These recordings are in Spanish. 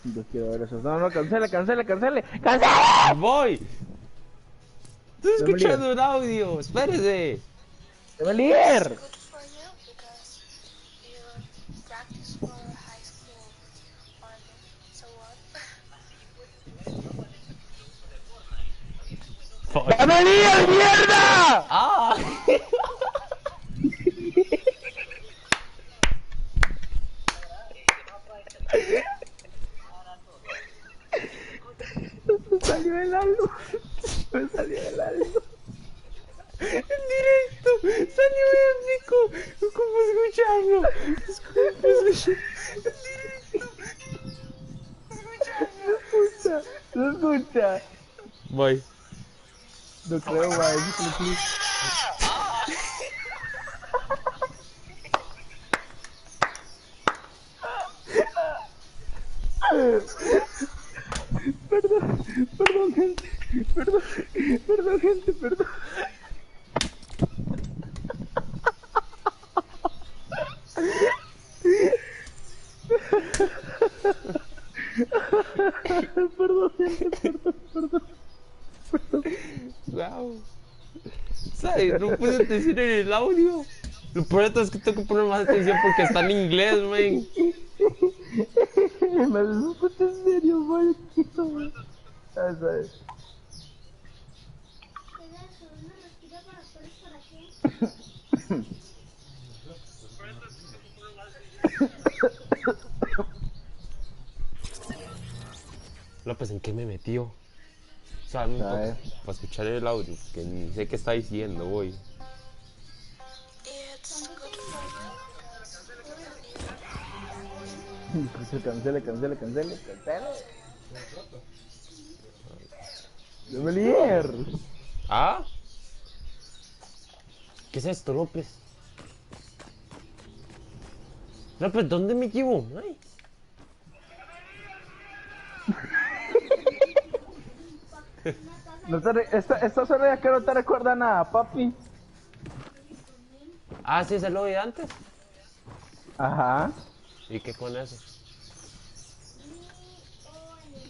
Yo quiero ver eso. No, cancele. ¡Cancele! Voy. Estoy escuchando un audio. Espérese. ¡Demelier! ¡Demelier, mierda! Ah. Me salió el algo. En directo. Salió épico. ¿Cómo escucharlo? ¿Cómo escucharlo? No escucha. Voy. No creo, mae. Perdón, gente. Perdón, gente. Perdón, gente. Wow. ¿Sabes? No pude decir en el audio. Lo peor es que tengo que poner más atención porque está en inglés, man. Me lo escuché en serio, mae. Eso es. López, ¿en qué me metió? Dame un toque para escuchar el audio, que ni sé qué está diciendo, voy. Cancele. ¡Demelier! ¿Ah? ¿Qué es esto, López? López, ¿dónde me llevo? Ay. Esta zona ya que no te recuerda nada, papi. Ah, sí, es el lobby de antes. Ajá. ¿Y qué con eso?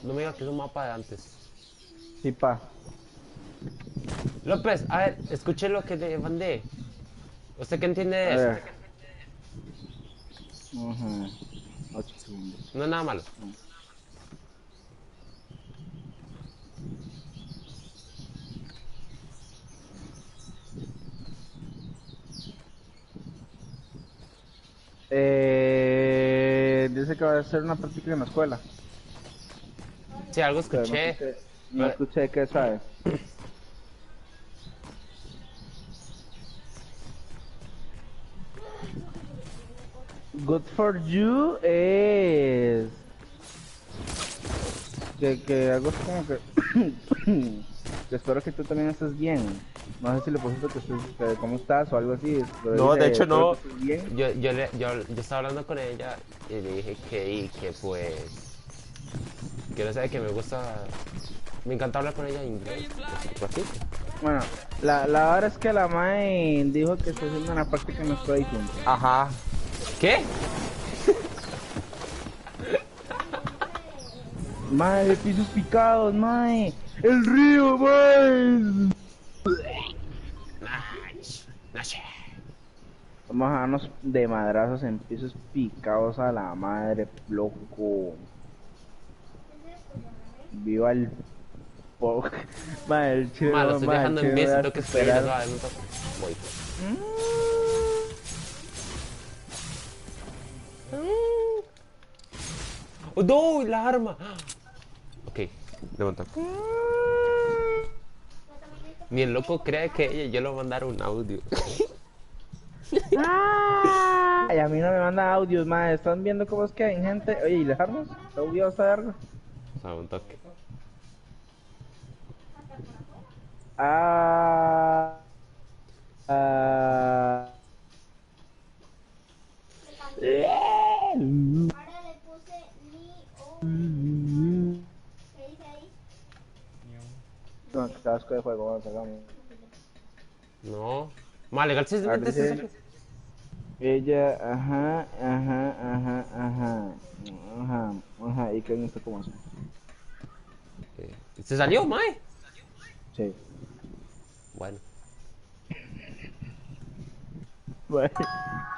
No me digas que es un mapa de antes. Sí, pa. López, a ver, escuché lo que le mandé. ¿Usted qué entiende de A eso? ver. 8 segundos. No es nada malo. Dice que va a hacer una práctica en la escuela. Sí, algo Pero escuché. no escuché qué sabe. Good for you es que algo así como que que espero que tú también estés bien. No sé si le pusiste que cómo estás o algo así. Pero No, dice, de hecho espero no. que estés bien. Yo estaba hablando con ella y le dije que pues... Que no sabe que me gusta... Me encanta hablar con ella en inglés. Pues, así. Bueno, la verdad es que la mae dijo que está haciendo una práctica en la escuela y juntos. Ajá. ¿Qué? Mae, pisos picados, mae. El río, mae. Vamos a darnos de madrazos en pisos picados a la madre, loco. Viva el Madre, el Ma, lo chino, estoy madre, el dejando en chino 10 y va a tengo que escribirle superar. otra vez. Voy. ¡Oh, no! ¡La arma! Ok, levanta. Ni el loco cree que yo le voy a mandar un audio. Ay, a mí no me manda audios, madre. ¿Están viendo cómo es que hay gente? Oye, ¿y les armas? ¿Está obvio esta verga? O sea, un toque. Ah. Ah. No, qué asco de juego, vamos, hagamos. No. Ma, legal, sí, A ver, dice... Ella, ajá, ¿y qué no sé cómo hacer? ¿Se salió, mae? Sí. Bueno. Mae,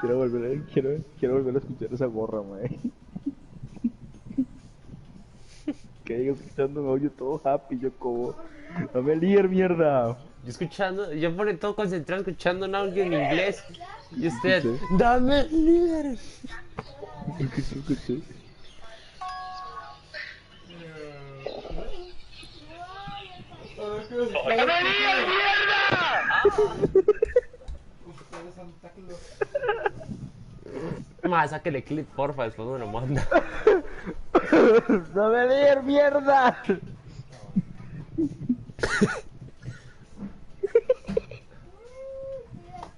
quiero volver a escuchar esa gorra, mae. Que diga escuchando un audio todo happy, yo como, dame líder, mierda. Yo escuchando, yo por todo concentrado escuchando un audio en inglés. Y usted, Escuché, dame líder. escuché. Mae, sáquele clip, porfa, después me lo manda. ¡Dame líder, mierda!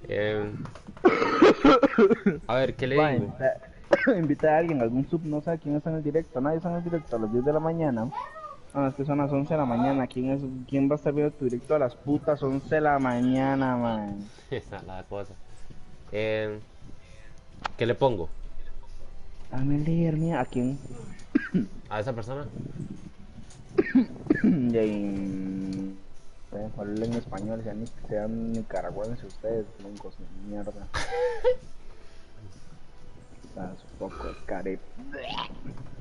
Eh, a ver, ¿qué le Va, digo? invita a alguien, algún sub, no sé quién está en el directo, nadie está en el directo a las 10 de la mañana. No, es que son las 11 de la mañana. ¿Quién va a estar viendo tu directo a las putas 11 de la mañana, man? Esa es la cosa. ¿Qué le pongo? Dame líder, mía. ¿A quién? ¿A esa persona? Y ahí... Hablen en español, sean nicaragüenses ustedes, moncos de mierda. Un poco de care...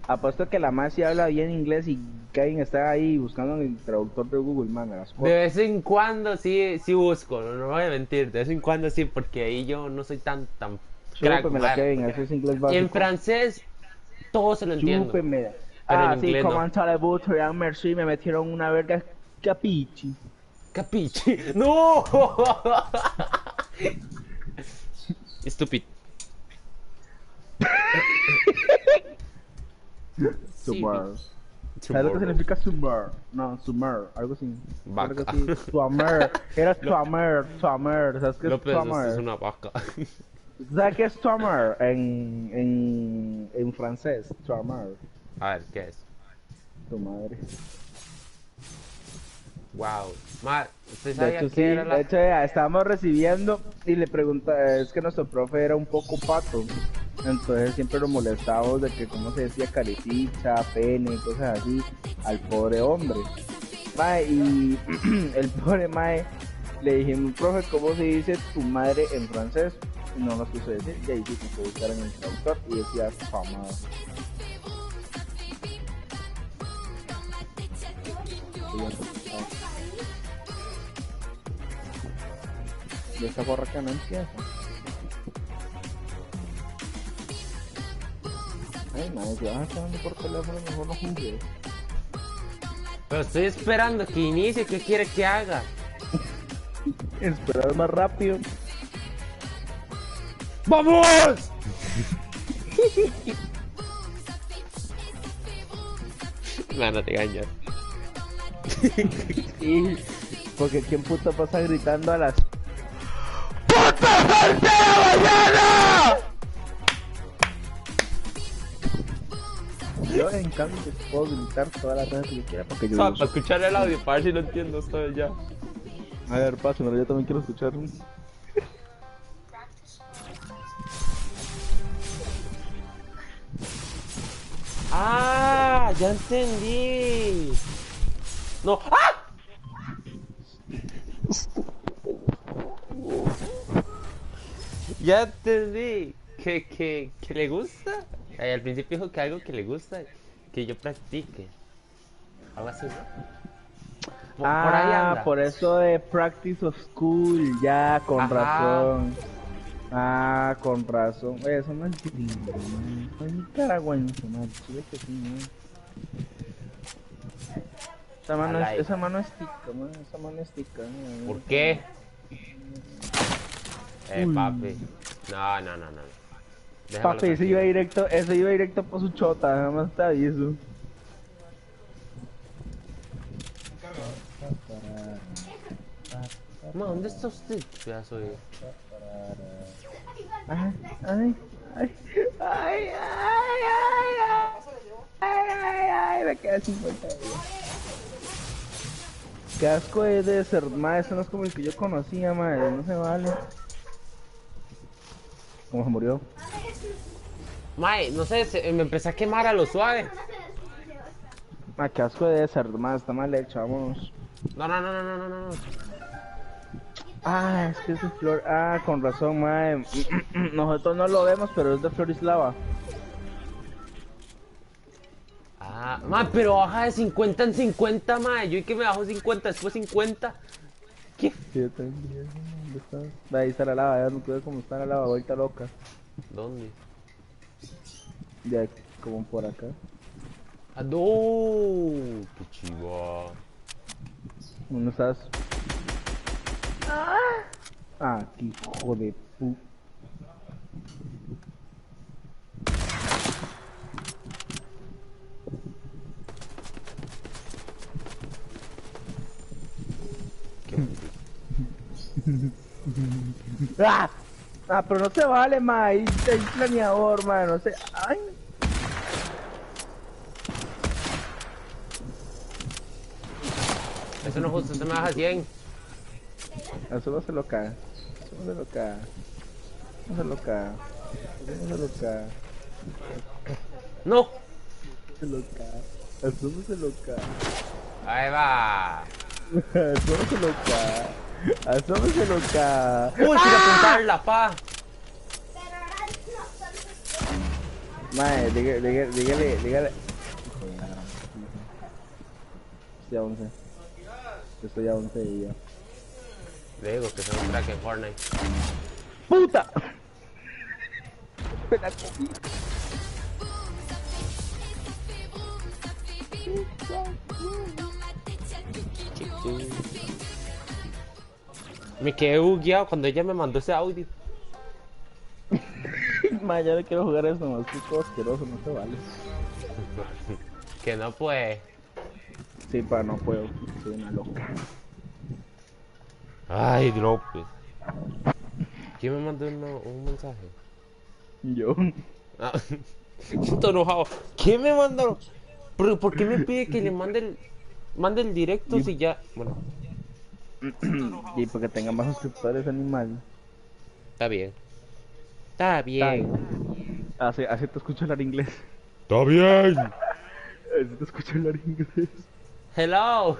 Apuesto que la más sí habla bien inglés y que alguien está ahí buscando en el traductor de Google, man, me las De vez en cuando sí busco, no voy a mentir, de vez en cuando sí, porque ahí yo no soy tan crack. Chúpemela, Kevin, eso es inglés básico. En francés todo se lo entiendo. Chúpemela. Pero en Sí, inglés como no. en Talebut, Real Mercy, me metieron una verga capichi. Capichi. ¡No! Estúpido. Summer. ¿Sabes lo que significa summer? No, summer, algo así. Vaca. Algo así. Summer. Era summer. ¿Sabes qué es López, esto es summer? una vaca. ¿Sabes qué es summer en francés? Summer. A ver, ¿qué es? Tu madre. Wow. Ma, ¿usted De sabía hecho, que sí, era la... de hecho, ya estábamos recibiendo y le pregunta, es que nuestro profe era un poco pato, entonces siempre lo molestábamos de que cómo se decía carepicha, pene, cosas así, al pobre hombre. Mae, y el pobre mae, le dijimos, profe, ¿cómo se dice tu madre en francés? Y no nos quiso decir, y ahí sí que buscar en el traductor y decía famada. Y esa gorra que no empieza. Ay, madre, si vas a estar hablando por teléfono, mejor no jugues. Pero estoy esperando que inicie, ¿qué quiere que haga? Esperar más rápido. ¡Vamos! No te engañas. Sí, porque quién puta pasa gritando a las ¡Puta gente de la mañana! Yo en cambio les puedo gritar todas las veces que yo quiera porque yo Para uso. escuchar el audio, para ver si lo entiendo esto ya. A ver, pásenlo, yo también quiero escuchar. ¡Ah! ¡Ya entendí! ¡No! ¡Ah! Ya entendí. ¿Que le gusta? Al principio dijo que algo que le gusta, que yo practique. Algo así, ¿no? Por ahí anda. Por eso de Practice of School, ya, con Ajá. razón. Ah, con razón. Eso no es gringo, man. Soy nicaragüense, man. Chile que sí, man. Esa mano es tica, man. Esa mano es tica, man. ¿Por qué? Uy. Papi. No. Déjamelo Papi, ese iba directo por su chota, nada más te aviso. Ma, ¿dónde está usted, pedazo de...? Ay, me queda 50 días. Qué asco es de ser, madre, eso no es como el que yo conocía, madre, no se vale. ¿Cómo se murió? Mae, no sé, me empecé a quemar a lo suave. Ma, qué asco de esa, ma, está mal hecho, vámonos. No, no, no, no, no, no, no. Ah, es que es de flor. Ah, con razón, mae. Nosotros no lo vemos, pero es de Florislava. Ah, mae, pero baja de 50 en 50, mae. Yo y que me bajo 50, después 50. ¿Qué? Sí, yo también. ¿Dónde está? Ahí está la lava, ya no puede como está la lava, vuelta loca. ¿Dónde? Ya, como por acá. ¡Ah, no! ¡Qué chiva! ¿Dónde estás? Ah, qué hijo de pu... ¡Qué bonito! ¡Ah! Ah, pero no se vale, ma. Ahí hay planeador, ma. No sé. Ay. Eso no es justo, se me baja 100. Eso no se lo cae. Eso no se lo cae. No se lo cae. Eso no se lo cae. ¡No! Se lo cae. Eso no se lo cae. Ahí va. Eso no se lo cae. Eso no se lo cae. ¡Uy, sin apuntarla, pa! Mae, dígale. Estoy a 11. Yo estoy a 11 y ya. Le digo que soy un crack en Fortnite. ¡Puta! Me la comí. Me quedé bugueado cuando ella me mandó ese audio. Mae, ya no quiero jugar eso, más que todo asqueroso, no se vale. Que no puede. Sí, pa, no puedo. Soy una loca. Ay, López. ¿Quién me mandó un mensaje? Yo. Ah, estoy enojado. ¿Quién me mandó? ¿Por qué me pide que le mande el directo si ya... Bueno, Y porque tenga más suscriptores, animal. está bien. Está bien. Así te escucho hablar inglés. Está bien. Así te escucho hablar inglés. Hello.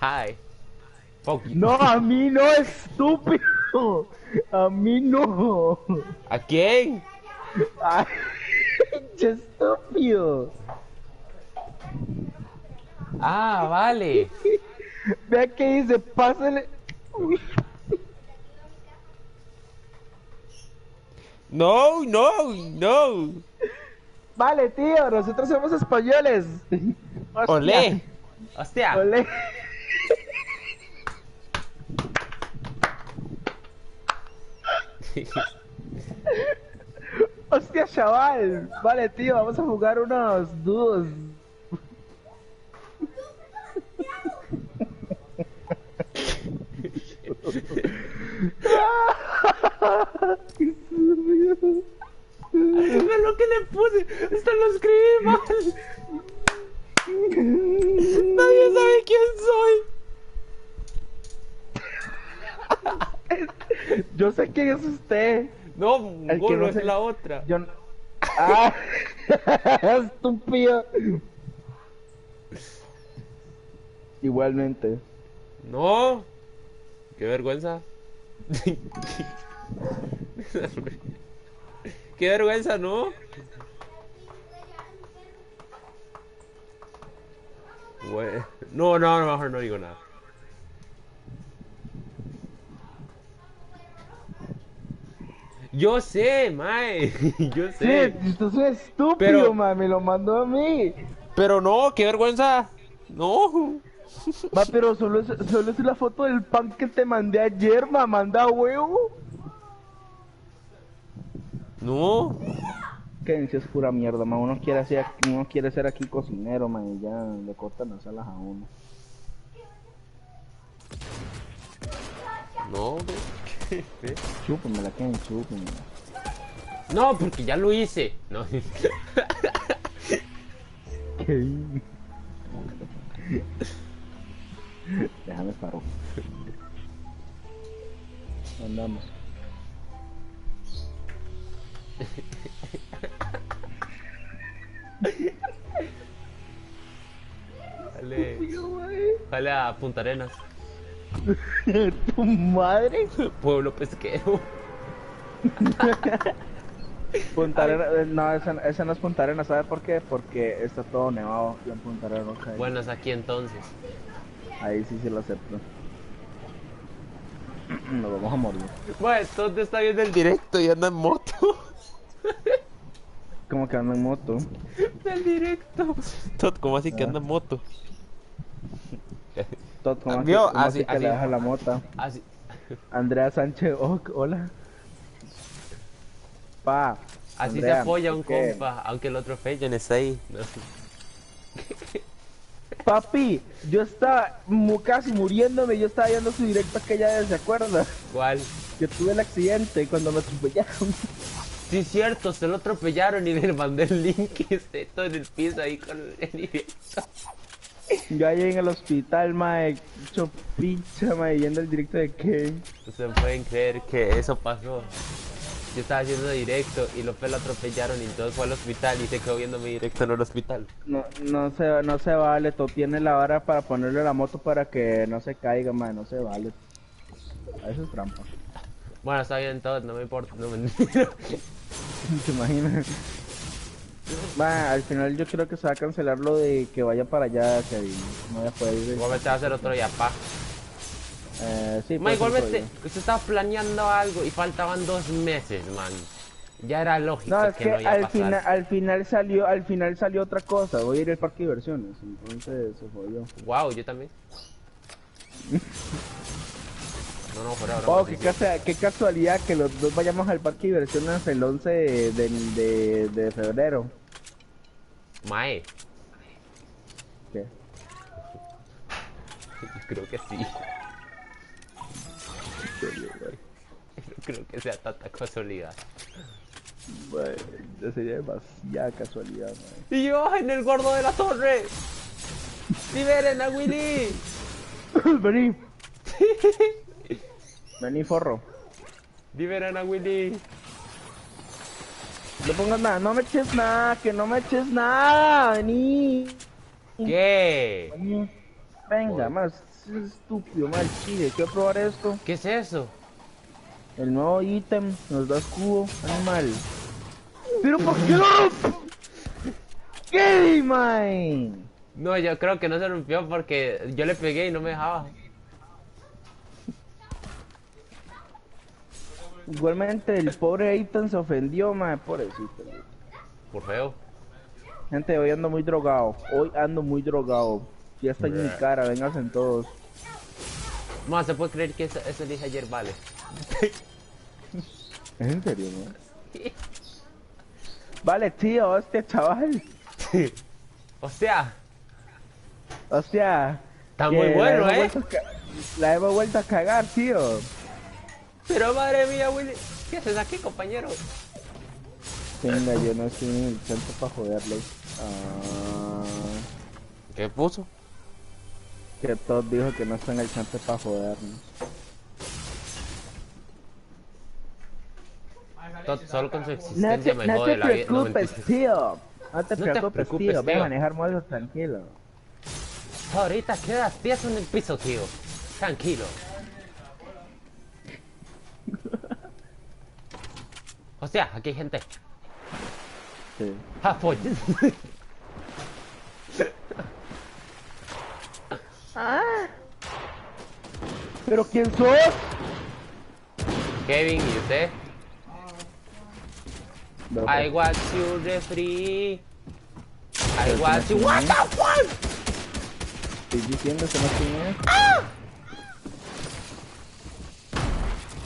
Hi. Fuck you. No, a mí no, estúpido. A mí no. ¿A quién? Ay, qué estúpido. Ah, vale. Vea que dice, pásale. Uy. No, no, no. Vale, tío, nosotros somos españoles. Hostia. Olé. Hostia. Olé. Hostia, chaval. Vale, tío, vamos a jugar unos dúos. Eso es lo que le puse. Esto lo escribí mal. Nadie sabe quién soy. Yo sé quién es usted. No, El que Golo no es sé- la otra. Yo no... Ah, estúpido. Igualmente. No. Qué vergüenza. Qué vergüenza, ¿no? Bueno. No, no, mejor no digo nada. Yo sé, mae. Yo Sí, sé. usted es un estúpido, Pero- ma, me lo mandó a mí. Pero no, qué vergüenza. No. Ma, pero solo es la foto del pan que te mandé ayer, ma, manda huevo. No. Que es pura mierda, ma, uno quiere ser aquí cocinero, ma, y ya le cortan las alas a uno. No, ¿qué? Chúpamela, Ken, chúpamela. No, porque ya lo hice. No. ¿Qué? Déjame paro. Andamos. Dale, dale a Punta Arenas, Tu madre. pueblo pesquero. Punta Ay. Arenas, no, esa no es Punta Arenas, ¿sabes por qué? Porque está todo nevado y en Punta Arenas no cae. Bueno, es aquí entonces. Ahí sí lo acepto. Nos vamos a morir. Bueno, ¿dónde está viendo el directo y anda en moto? Como que ando en moto. El directo. Tot, ¿cómo así que anda en moto? Todo como así, ¿Vio? como Así, así que así. le baja la mota. Así. Andrea Sánchez Oc, hola. Pa. Así Andrea, se apoya un ¿qué? compa, aunque el otro Feyen está ahí. No. Papi, yo estaba casi muriéndome, yo estaba viendo su directo aquella vez, ¿se acuerda? ¿Cuál? Que tuve el accidente cuando me atropellaron. Sí, cierto, se lo atropellaron y le mandé el link y esté todo en el piso ahí con el directo. Yo ahí en el hospital, mae, hecho picha, mae, viendo el directo de Kevin. Ustedes pueden creer que eso pasó. Yo estaba haciendo directo y López lo atropellaron y entonces fue al hospital y se quedó viendo mi directo en el hospital. No se vale, todo tiene la vara para ponerle la moto para que no se caiga, mae, no se vale. Eso es trampa. Bueno, está bien todo, no me importa, no me ¿Te imaginas? Mae, al final yo creo que se va a cancelar lo de que vaya para allá, Kevin. No voy a poder ir. Igualmente va a hacer otro yapá. Sí, Ma, puede ser igualmente, todavía. usted estaba planeando algo y faltaban 2 meses, man. Ya era lógico No, es que no iba a pasar. al final salió otra cosa. Voy a ir al parque de diversiones, entonces se jodió. Wow, yo también. No, fuera Oh, broma. Sí. qué casualidad que los dos vayamos al parque de diversiones el 11 de febrero. Mae, ¿Qué? creo que sí. No creo que sea tanta casualidad. Bueno, ya sería demasiada casualidad, man. Y yo en el gordo de la torre. ¡Liberen a Willy! Vení. Vení, forro. ¡Liberen a Willy! No pongas nada, no me eches nada, que no me eches nada, vení. ¿Qué? Vení. Venga, más estúpido, mal chile, quiero probar esto. ¿Qué es eso? El nuevo ítem nos da escudo animal. Pero ¿por qué lo rompo? ¿Qué, man? No, yo creo que no se rompió porque yo le pegué y no me dejaba. Igualmente el pobre Ethan se ofendió, man, pobrecito. Por feo. Gente, hoy ando muy drogado. Hoy ando muy drogado. Ya está en mi cara, vénganse en todos. Más, se puede creer que eso dije ayer, vale. ¿Es en serio, no? Vale, tío, hostia, chaval. O sea, Hostia. está que muy bueno, la hemos ¿eh? vuelto a la hemos vuelto a cagar, tío. Pero madre mía, Willy. ¿Qué haces aquí, compañero? Venga, yo no estoy en el centro para joderle. ¿Qué puso? Que Todd dijo que no está en el centro para jodernos. Solo con su No existencia te, me no jode te la vida. No, preocupes, mentira. tío. No te No te preocupes, preocupes, tío. Ve a tío. manejar motos tranquilo. Ahorita quedas tieso en el piso, tío. Tranquilo. Hostia, aquí hay gente. Sí. Ah, pues. ¿Pero quién sos? Kevin, ¿y usted? Bro, I want you referee. I want you. What the fuck? estoy diciendo que no quién es.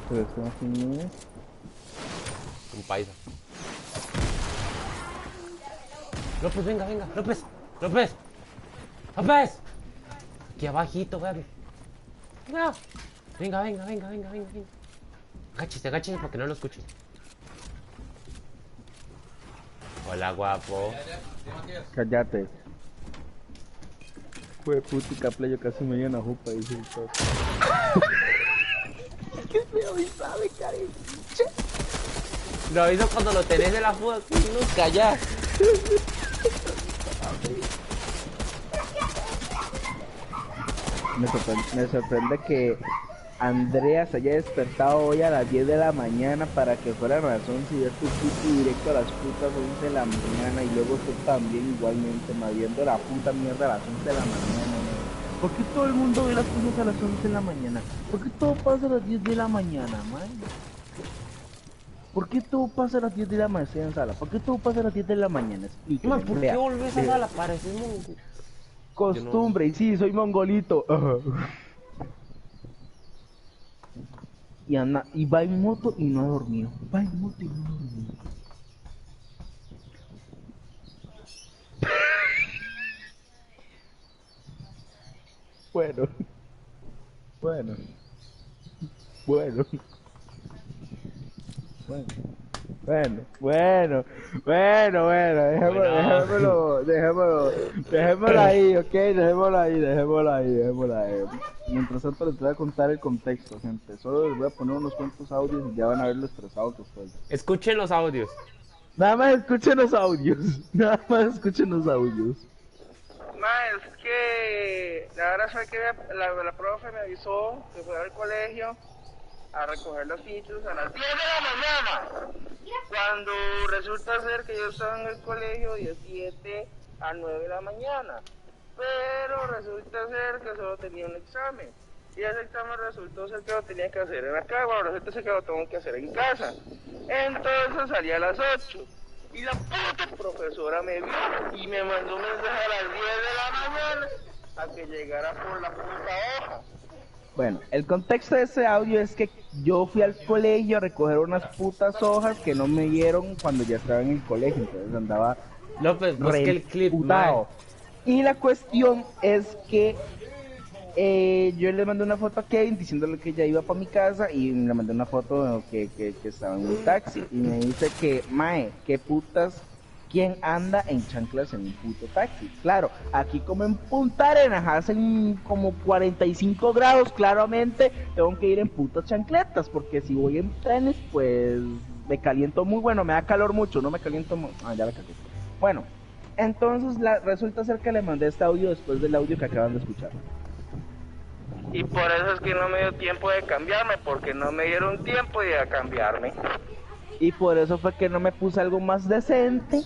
Pero eso no quién es. Un paisa. López, venga, venga. López. López. López. Aquí abajito, vean. No. Venga, venga, venga, venga, venga, venga. Agáchese, agáchese para que no lo escuchen. Hola, guapo. Cállate. Fue putica play, yo casi me dio una jupa y dice el todo. ¿Qué feo y sabe, cariño? Lo aviso cuando lo tenés en la foto. Nunca ya. Me sorprende que Andrea se haya despertado hoy a las 10 de la mañana para que fueran a las 11 y ver tu puto directo a las putas 11 de la mañana y luego tú también igualmente, más viendo la puta mierda a las 11 de la mañana, ¿no? ¿Por qué todo el mundo ve las cosas a las 11 de la mañana? ¿Por qué todo pasa a las 10 de la mañana, man? ¿Por qué todo pasa a las 10 de la mañana en sala? ¿Por qué todo pasa a las 10 de la mañana? Explíqueme. Man, ¿por qué volvés a sala? Pareces mongo. Costumbre, y sí, soy mongolito. Y anda, y va en moto y no ha dormido. Va en moto y no ha dormido. Bueno. Bueno. Bueno. Bueno, dejémoslo ahí, ok, dejémoslo ahí. Mientras tanto les voy a contar el contexto, gente. Solo les voy a poner unos cuantos audios y ya van a ver los estresados que estoy. Escuchen los audios. Nada más escuchen los audios. Es que la verdad fue que la profe me avisó que fuera al colegio a recoger los fichos a las 10 de la mañana, cuando resulta ser que yo estaba en el colegio de 7 a 9 de la mañana, pero resulta ser que solo tenía un examen, y ese examen resultó ser que lo tenía que hacer en la casa, bueno, resulta ser que lo tengo que hacer en casa, entonces salí a las 8, y la puta profesora me vio y me mandó un mensaje a las 10 de la mañana a que llegara por la puta hoja. Bueno, el contexto de ese audio es que yo fui al colegio a recoger unas putas hojas que no me dieron cuando ya estaba en el colegio, entonces andaba López, busque el clip, reputado. Y la cuestión es que yo le mandé una foto a Kevin diciéndole que ya iba para mi casa y le mandé una foto que estaba en un taxi y me dice que, mae, qué putas, ¿quién anda en chanclas en un puto taxi? Claro, aquí como en Punta Arenas hacen como 45 grados, claramente tengo que ir en putas chancletas, porque si voy en tenis, pues me caliento muy, bueno, me da calor mucho, no me caliento mucho, ya la cagué. Bueno, entonces resulta ser que le mandé este audio después del audio que acaban de escuchar. Y por eso es que no me dio tiempo de cambiarme, porque no me dieron tiempo de cambiarme. Y por eso fue que no me puse algo más decente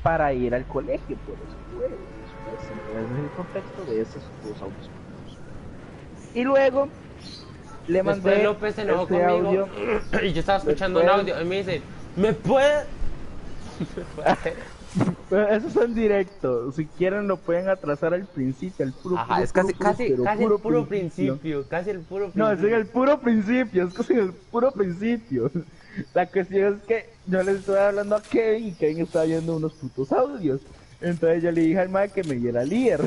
para ir al colegio, por eso fue. Ese es el contexto de esos dos audios. Y luego le mandé después López se enojó conmigo audio. y yo estaba escuchando un audio y me dice, ¿me puede? Pero eso es en directo, si quieren lo pueden atrasar al principio, al puro. Ajá, es casi el puro principio, casi el puro principio. No, es en el puro principio, es casi en el puro principio. La cuestión es que yo le estoy hablando a Kevin y Kevin está viendo unos putos audios. Entonces yo le dije al mae que me diera líder.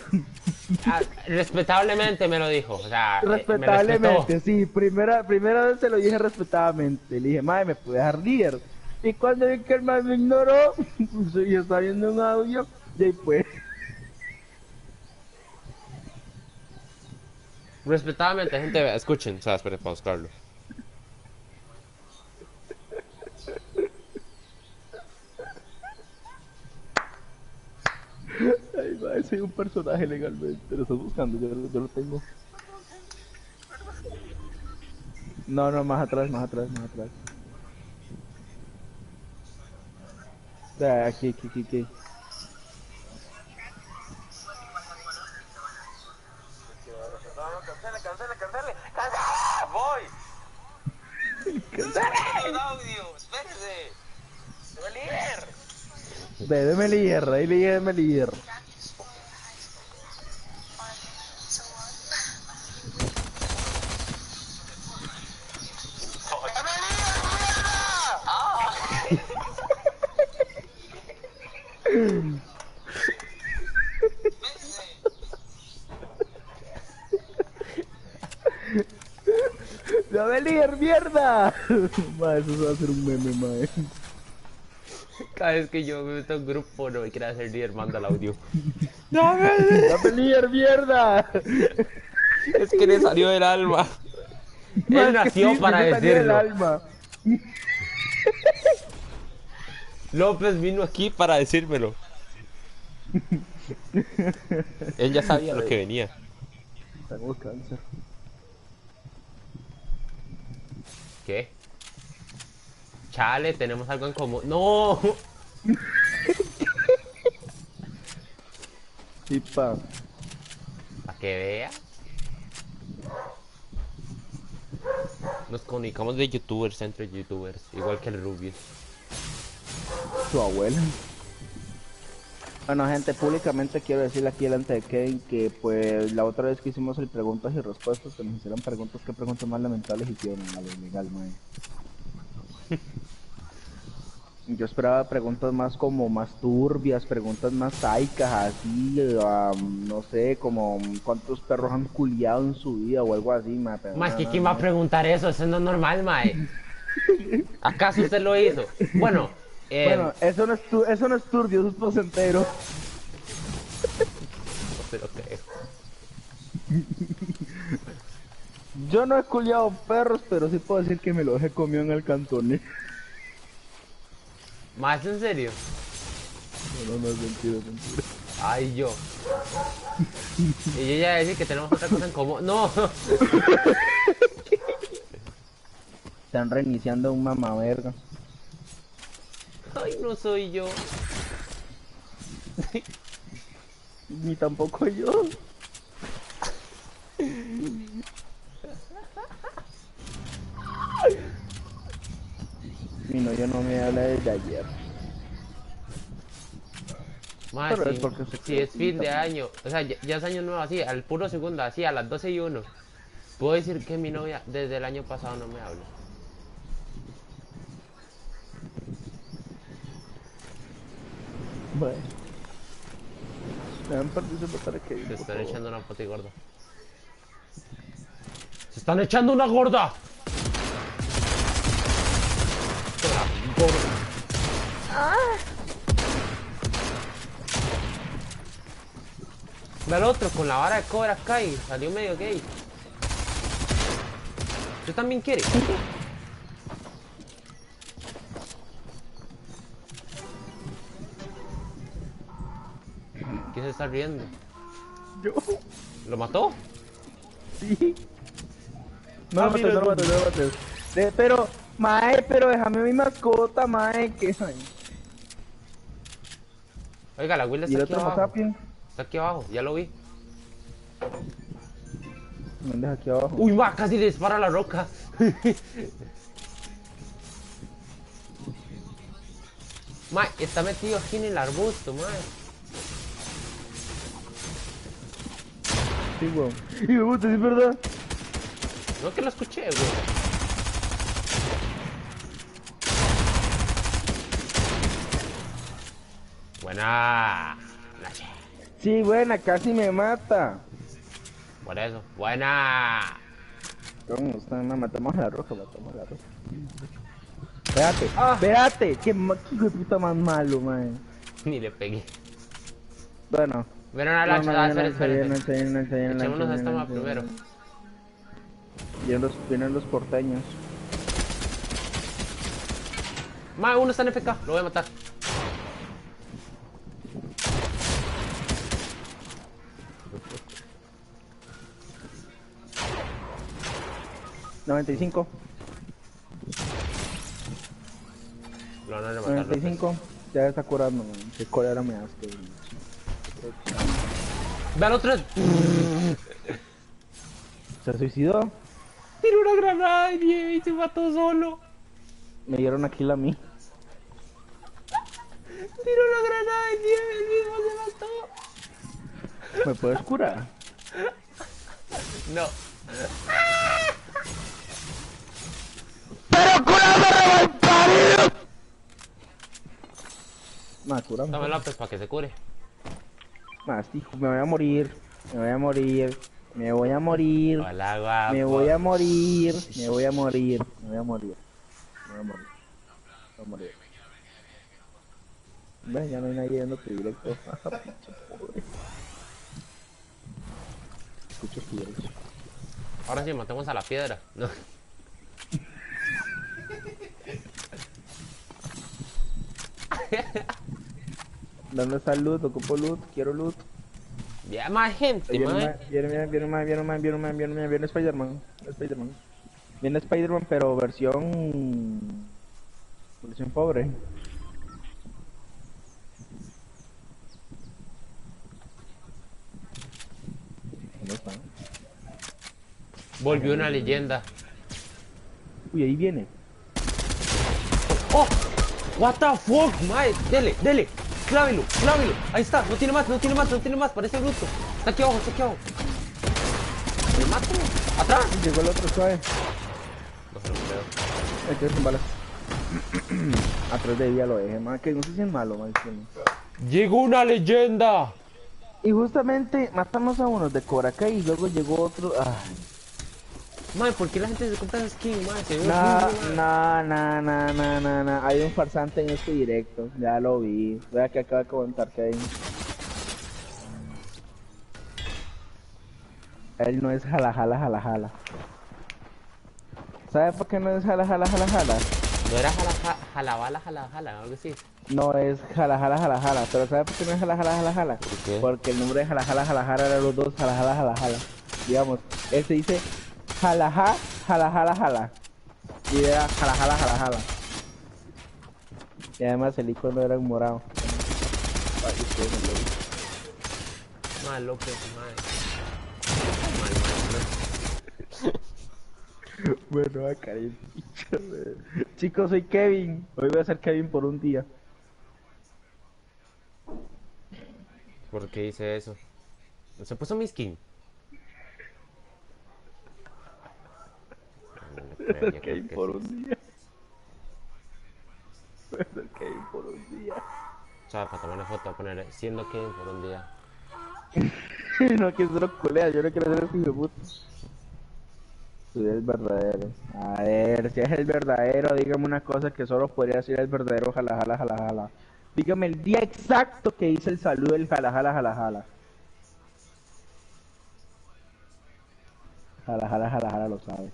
Respetablemente me lo dijo, o sea, respetablemente, sí, primera vez se lo dije respetablemente. Le dije, mae, ¿me puede dejar líder? Y cuando vi que el mae me ignoró, pues yo estaba viendo un audio y ahí pues. Respetadamente, gente, escuchen, o sea, esperen para buscarlo. Ay, mae, soy un personaje legalmente, lo estás buscando, yo lo tengo. No, más atrás. Aquí. Cancele. Voy. ¡Cancele! Audio, espérese. Déme líder, ahí le dije déme líder. ¡Dame líder, mierda! Mae, eso va a ser un meme, mae. Cada vez que yo me meto en un grupo no me quiero hacer líder, manda el audio. ¡Dame líder, mierda! Es que le salió del alma. Mae, Él nació sí, para me salió del decirlo. alma. López vino aquí para decírmelo. Él ya sabía lo que venía. Tengo cáncer. ¿Qué? Chale, tenemos algo en común. ¡No! Sí, pa. Para que vea. Nos comunicamos de youtubers entre youtubers, igual que el Rubius. Su abuela. Bueno, gente, públicamente quiero decirle aquí delante de Kevin que pues la otra vez que hicimos el preguntas y respuestas, que nos hicieron preguntas, qué preguntas más lamentables hicieron a lo legal, mae. Yo esperaba preguntas más como más turbias, preguntas más saicas, así, no sé, como cuántos perros han culiado en su vida o algo así, mae. Pero Más no, que no, quién va a no. preguntar eso, eso no es normal, mae. ¿Acaso usted lo hizo? Bueno, Bueno, eso no es turbio, eso es placentero. no se lo creo. Yo no he culiado perros, pero sí puedo decir que me los he comido en el cantone. ¿Más en serio? No es mentira, es mentira. Ay, yo. Y yo ya decir que tenemos otra cosa en común. ¡No! Están reiniciando un mamaverga. Ay, no soy yo. Ni tampoco yo. Mi novio no me habla desde ayer. Más Pero es sí, porque se sí, es fin de también. año. O sea, ya es año nuevo así, al puro segundo, así, a las 12:01. Puedo decir que mi novia desde el año pasado no me habla. Bueno. Me han perdido para que Se están echando una poti gorda. ¡Se están echando una gorda! Una gorda. Ve al otro con la vara de Cobra Kai, salió medio gay. ¿Usted también quiere? ¿Quién se está riendo? Yo. ¿Lo mató? Sí. No lo mates, mira, no lo mates, no lo mates. Pero, mae, pero déjame mi mascota, mae, que... Oiga, la Will ¿Y está el aquí otro abajo. Mazapien? Está aquí abajo, ya lo vi. ¿Dónde es aquí abajo? Uy, va, casi le dispara la roca. Mae, está metido aquí en el arbusto, mae. Sí, weón. Y me gusta, sí, es verdad. No que lo escuché, güey. Buena. Sí, buena, casi me mata. Por eso. Buena. ¿Cómo está? No, matamos a la roja, matamos a la roja. Espérate, Ah. espérate, qué hijo de puta más malo, mae. Ni le pegué. Bueno. Ven a la lancha, espera. Echémonos Echémonos a esta más primero. Vienen los porteños. Mae, uno está en FK, lo voy a matar. $95. Lo van a rematar. 95. Ya está curando, man. Qué cólera me das, que... Ve al otro. ¿Se suicidó? Tiró una granada y se mató solo. Me dieron aquí la mí. Tiró una granada y él mismo se mató. ¿Me puedes curar? No. ¡Pero curame, parido! Más, curame. Dame López para que se cure. Más, hijo, me voy a morir. Me voy a morir. Me voy a morir. Hola, guapo. Me voy a morir. Me voy a morir. Me voy a morir. Me voy a morir. Me voy a morir. Ve, ya no hay nadie viéndote directo. Pinche pobre. Escucho tu derecho. Ahora sí, matemos a la piedra. No. ¿Dónde está el loot? Ocupo loot, quiero loot. Ya más gente, Viene man. viene Spider-Man. Spider-Man. Viene Spider-Man, pero versión pobre. ¿Dónde está? Volvió una leyenda. Uy, ahí viene. ¡Oh! What the fuck, mae. Dele, dele. Clávelo, clávelo. Ahí está. No tiene más, no tiene más, no tiene más. Parece bruto. Está aquí abajo, está aquí abajo. ¿Me mato? ¡Atrás! Llegó el otro suave. No se lo creo. Hay que sin balas. Atrás de ella lo dejé, man. Que no sé si es malo, man. ¡Llegó una leyenda! Y justamente matamos a unos de Korakai y luego llegó otro. Ay. Mae, ¿por qué la gente se compra esa skin, mae? Se ve No, horrible, mae. no. Hay un farsante en este directo. Ya lo vi. Vea que acaba de comentar que hay. Él no es jala. ¿Sabe por qué no es jala? No era jalabala, jala, algo así. No es jala. Pero ¿sabe por qué no es jala? ¿Por qué? Porque el nombre de jala eran los dos jala. Digamos, él se dice jala. Y era jala. Y además el icono era un morado. Ay, Mae, López, mae. bueno, acá chicos, soy Kevin. Hoy voy a ser Kevin por un día. ¿Por qué hice eso? ¿Se puso mi skin? Voy a ser Kevin por un día. O sea, para tomar una foto, poner siendo Kevin por un día. No quiero ser culea, yo no quiero ser hijo de puta. Soy el verdadero. A ver, si es el verdadero, dígame una cosa que solo podría decir el verdadero jala. Dígame el día exacto que hice el saludo del jala. Jala, lo sabe.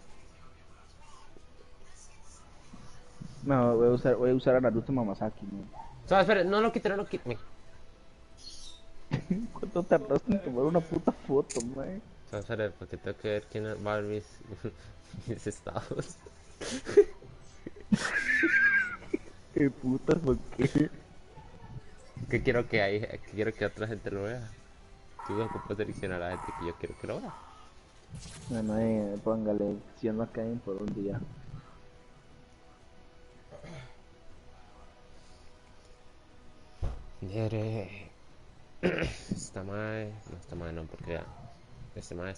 No, voy a usar a Naruto Mamasaki, ¿no? O sea, espera, no lo quite. ¿Cuánto tardaste en tomar una puta foto, man? O sea, espera, porque tengo que ver quién va a ver mis estados. ¿Qué putas, por qué? Que quiero que otra gente lo vea. Tú no puedes seleccionar a la gente que yo quiero que lo vea. Bueno, póngale, siendo a Kevin por un día. Esta mae, no, porque ya. Este mae.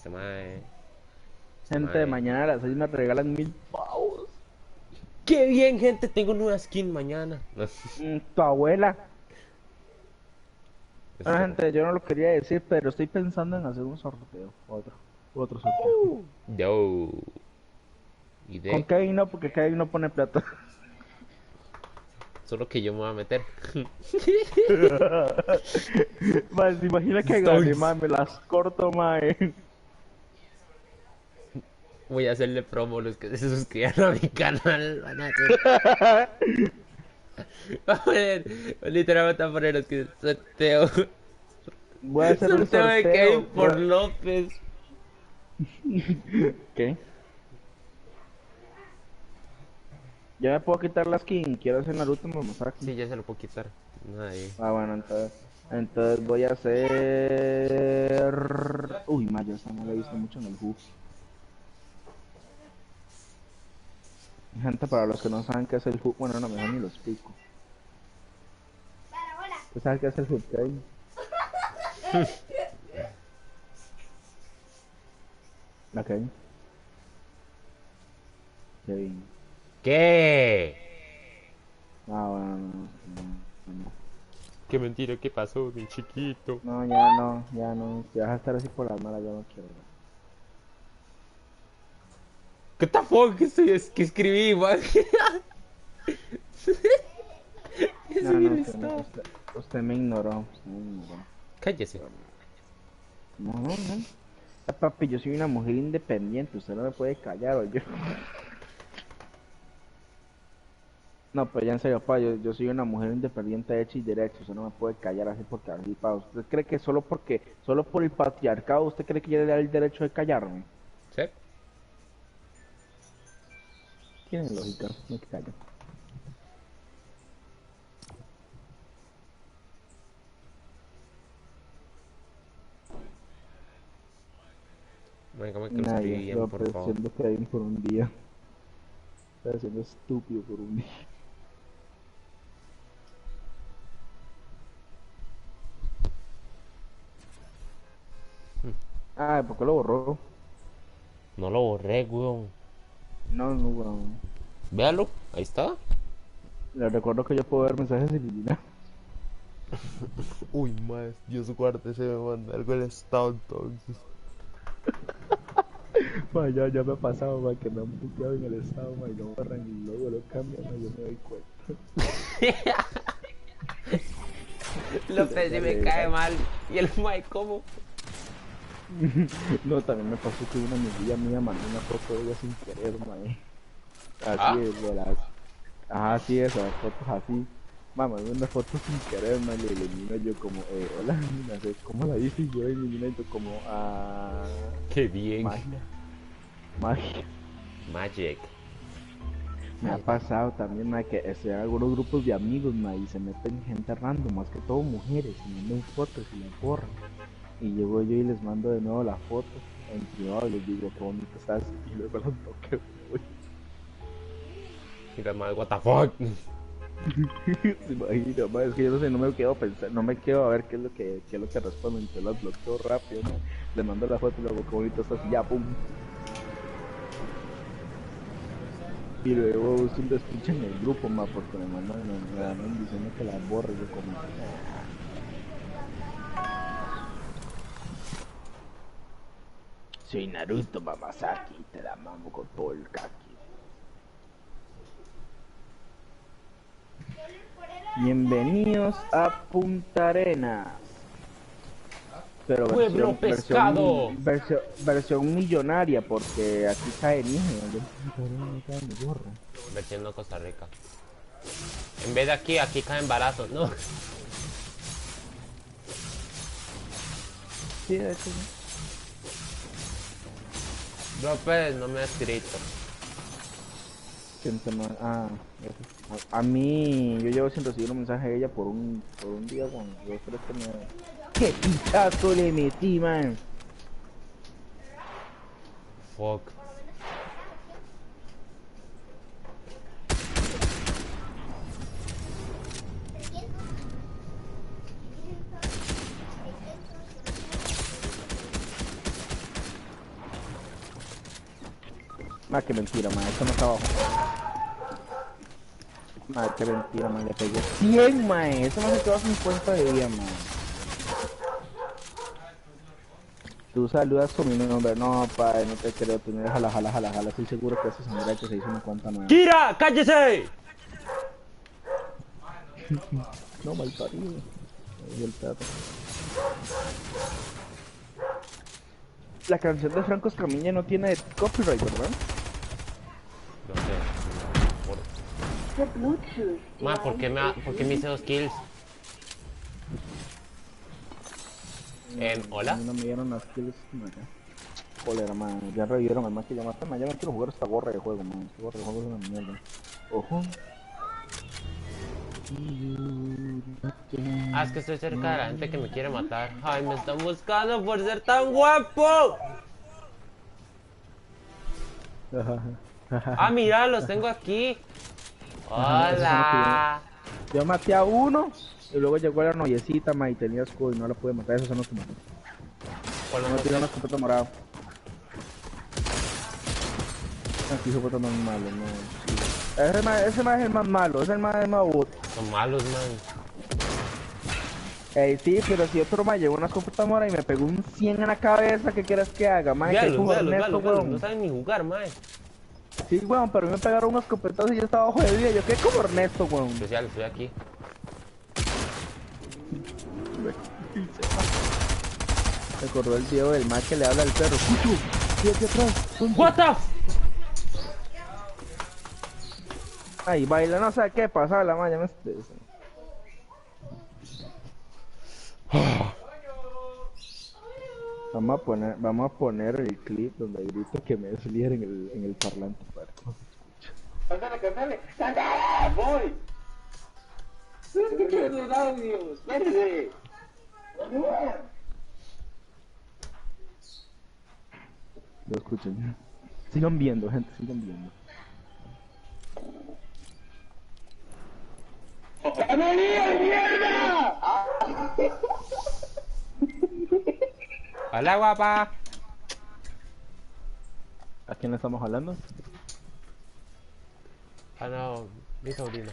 Gente, mañana a las 6 me regalan 1000 pavos. ¡Qué bien, gente! Tengo nueva skin mañana. Tu abuela. Bueno, gente, yo no lo quería decir, pero estoy pensando en hacer un sorteo. Otro sorteo. Yo. ¿Y Con Kevin no, porque Kevin no pone plata. Solo que yo me voy a meter. Man, se imagina que gane, man, me las corto, man. Voy a hacerle promo a los que se suscriban a mi canal. Van a poner, literalmente a poner los que sorteo. Voy a hacer un Sorteo de sorteo Kevin por López. ¿Qué? Ya me puedo quitar la skin, quiero hacer Naruto Momosaku. Sí, ya se lo puedo quitar. Ahí. Ah, bueno, entonces voy a hacer... Uy, Maya, esa no la he visto mucho en el Who. Gente, para los que no saben qué es el Who, bueno, no, mejor ni lo explico. ¿Tú sabes qué es el Who, Kevin? ¿La Kevin? Kevin. ¿Qué? Ah, bueno, no. Qué mentira, ¿qué pasó, mi chiquito? No, ya no. Si vas a estar así por las malas, yo no quiero. ¿Qué the fuck? ¿Qué escribí, man? No, usted me ignoró. Cállese. No. Papi, yo soy una mujer independiente, usted no me puede callar, oye. No, pero ya en serio, pa, yo soy una mujer independiente, hecha y derecha, usted no me puede callar así porque así, pa, ¿usted cree que solo por el patriarcado, usted cree que yo le da el derecho de callarme? ¿Sí? Tiene lógica, me callo. Venga, me que lo Nadie, escribí bien, lo por favor. siendo que hay por un día. Está siendo estúpido por un día. Ah, ¿por qué lo borró? No lo borré, weón. No, no, weón. Véalo, ahí está. Le recuerdo que yo puedo ver mensajes sin eliminar. Uy, más, Dios guarde, se me manda algo el estado entonces. Ma, ya me ha pasado, ma, que me han puteado en el estado, ma, y lo borran y luego lo cambian, ma, yo me doy cuenta. López sí me cae mal. Y el Mike, ¿cómo? No, también me pasó que una amiguilla mía mandó una foto de ella sin querer, ma. Así ¿Ah? de las... Ajá, sí, esas fotos así. Ma, mandó una foto sin querer, ma, le elimino yo como, hola, no sé, ¿cómo la dice? Y yo elimino yo como, Qué bien. magia. Magia. Magic. Me ha pasado también, ma, que estoy en algunos grupos de amigos, ma, y se meten gente random, más que todo mujeres, y mandan fotos y las borran. Y llego yo y les mando de nuevo la foto en privado y les digo qué bonito estás, y luego los toqueo. Y la madre, what the fuck. Se imagina, ma, es que yo no sé, no me quedo pensar, no me quedo a ver qué es lo que responden, yo las bloqueo rápido, ma. Les mando la foto y luego qué bonito estás y ya, pum. Y luego uso un despiche en el grupo, ma, porque me mandan diciendo que las borre, yo como... Soy Naruto Mamasaki, te la mamo con todo el kaki. Bienvenidos a Punta Arenas. Pero Pueblo pescado. versión millonaria, porque aquí cae niño. No cae mi gorro. Versión no Costa Rica. En vez de aquí caen balazos, ¿no? Sí, de hecho. López no me ha escrito. A mí, yo llevo sin recibir un mensaje de ella por un día, con 2, 3 que me... ¡Qué pichazo le metí, man! Fuck. Ma, qué mentira, ma, eso no está abajo. Ma, qué mentira, ma, le pegué 100, ma, eso no se quedó 50 de vida, ma. Tú saludas con mi nombre, no, pa, no te creo, tú me dejas jala, estoy seguro que ese Sandra que se hizo una cuenta nueva. ¡Kira! ¡Cállese! No, mal parido. Ahí el perro. La canción de Franco Escamilla no tiene copyright, ¿verdad? No sé. Ma, ¿por qué me hice 2 kills? ¿Hola? No me dieron las kills, man. Joder, man, ya revivieron al man que llamaste, man, ya no quiero jugar esta gorra de juego, man. Esta gorra de juego es una mierda. Ojo. Ah, es que estoy cerca de la gente que me quiere matar. Ay, me están buscando por ser tan guapo. Ah, mira, los tengo aquí. Hola. Yo maté a uno y luego llegó la noviecita, ma, y tenía escudo y no la pude matar, esos son los que mató. No tiene una escopeta morada. Aquí se puede más malo, no. Ese más es el más malo, ese es el más bot. Son malos, man. Sí, pero si otro ma llegó una escopeta morada y me pegó un 100 en la cabeza, ¿qué quieres que haga, ma? Véalos, no saben ni jugar, man. Sí, weón, pero me pegaron unos escopetazos y yo estaba bajo de vida. Yo quedé como Ernesto, weón. Especial, estoy aquí. Me acordó el tío del mal que le habla al perro. ¡Cucho! ¡Sí, aquí atrás! What the f... Ay, baila, no sé qué pasa, la mañana me estresa. Vamos a poner el clip donde grito que me desliere en el parlante para que no se escuche. Cántale, cántale, voy. No escuché los audios, espérese. Lo escuchen. Sigan viendo, gente, sigan viendo. ¡Amelia, mierda! Hola, guapa. ¿A quién le estamos hablando? Ah, no, mi sobrina.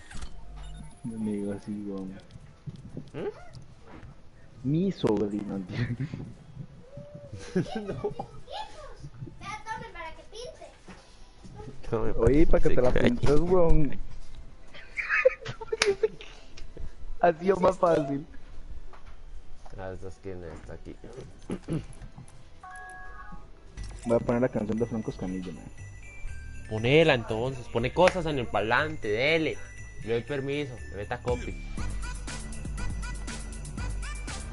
Mi amigo así, weón. ¿Mm? Mi sobrino, tío. No. Tome para que pinte. No me Oye, para que te la parece pintes, weón. Ha sido más fácil. Ah, esta es quien está aquí. Voy a poner la canción de Franco Escamilla, man. Ponela entonces, pone cosas en el parlante, dele. Le doy permiso, le meta copy.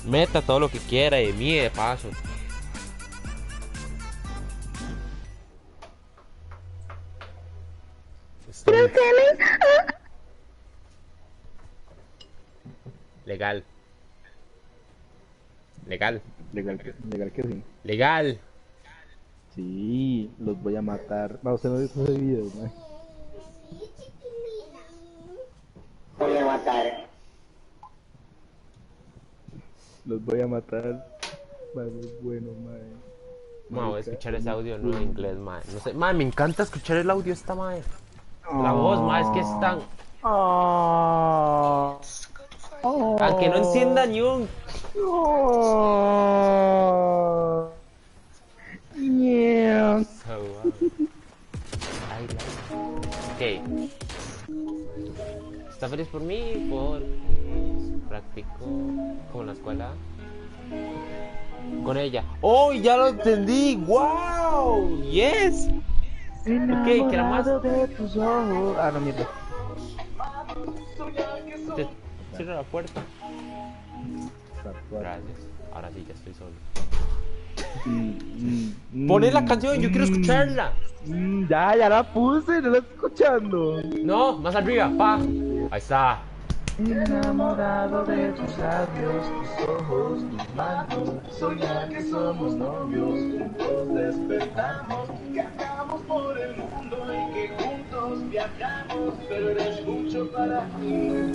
Meta todo lo que quiera de mí de paso. Legal. Legal. Legal que sí. Legal. Sí, los voy a matar. Va, usted no hizo ese video, man. Sí, chiquilina. Voy a matar. Los voy a matar. Vale, bueno, man. Ma, voy a escuchar ese audio no en inglés, mae. No sé, mae, me encanta escuchar el audio esta mae. La voz, mae, es que es tan. Aunque no entienda ni un. Yeah. So, I like. Ok. ¿Está feliz por mí? Porque practico como en la escuela con ella. ¡Oh, ya lo entendí! ¡Wow! ¡Yes! Ok, ¿qué era más? De tus ojos. Ah, no, mierda. Cierra la puerta. Gracias. Ahora sí, ya estoy solo. Poné la canción, yo quiero escucharla. Ya la puse, no la estoy escuchando. No, más arriba, pa. Ahí está. Enamorado de tus labios, tus ojos, tus manos. Soñar que somos novios, juntos despertamos. Que andamos por el mundo y que juntos viajamos. Pero eres mucho para mí.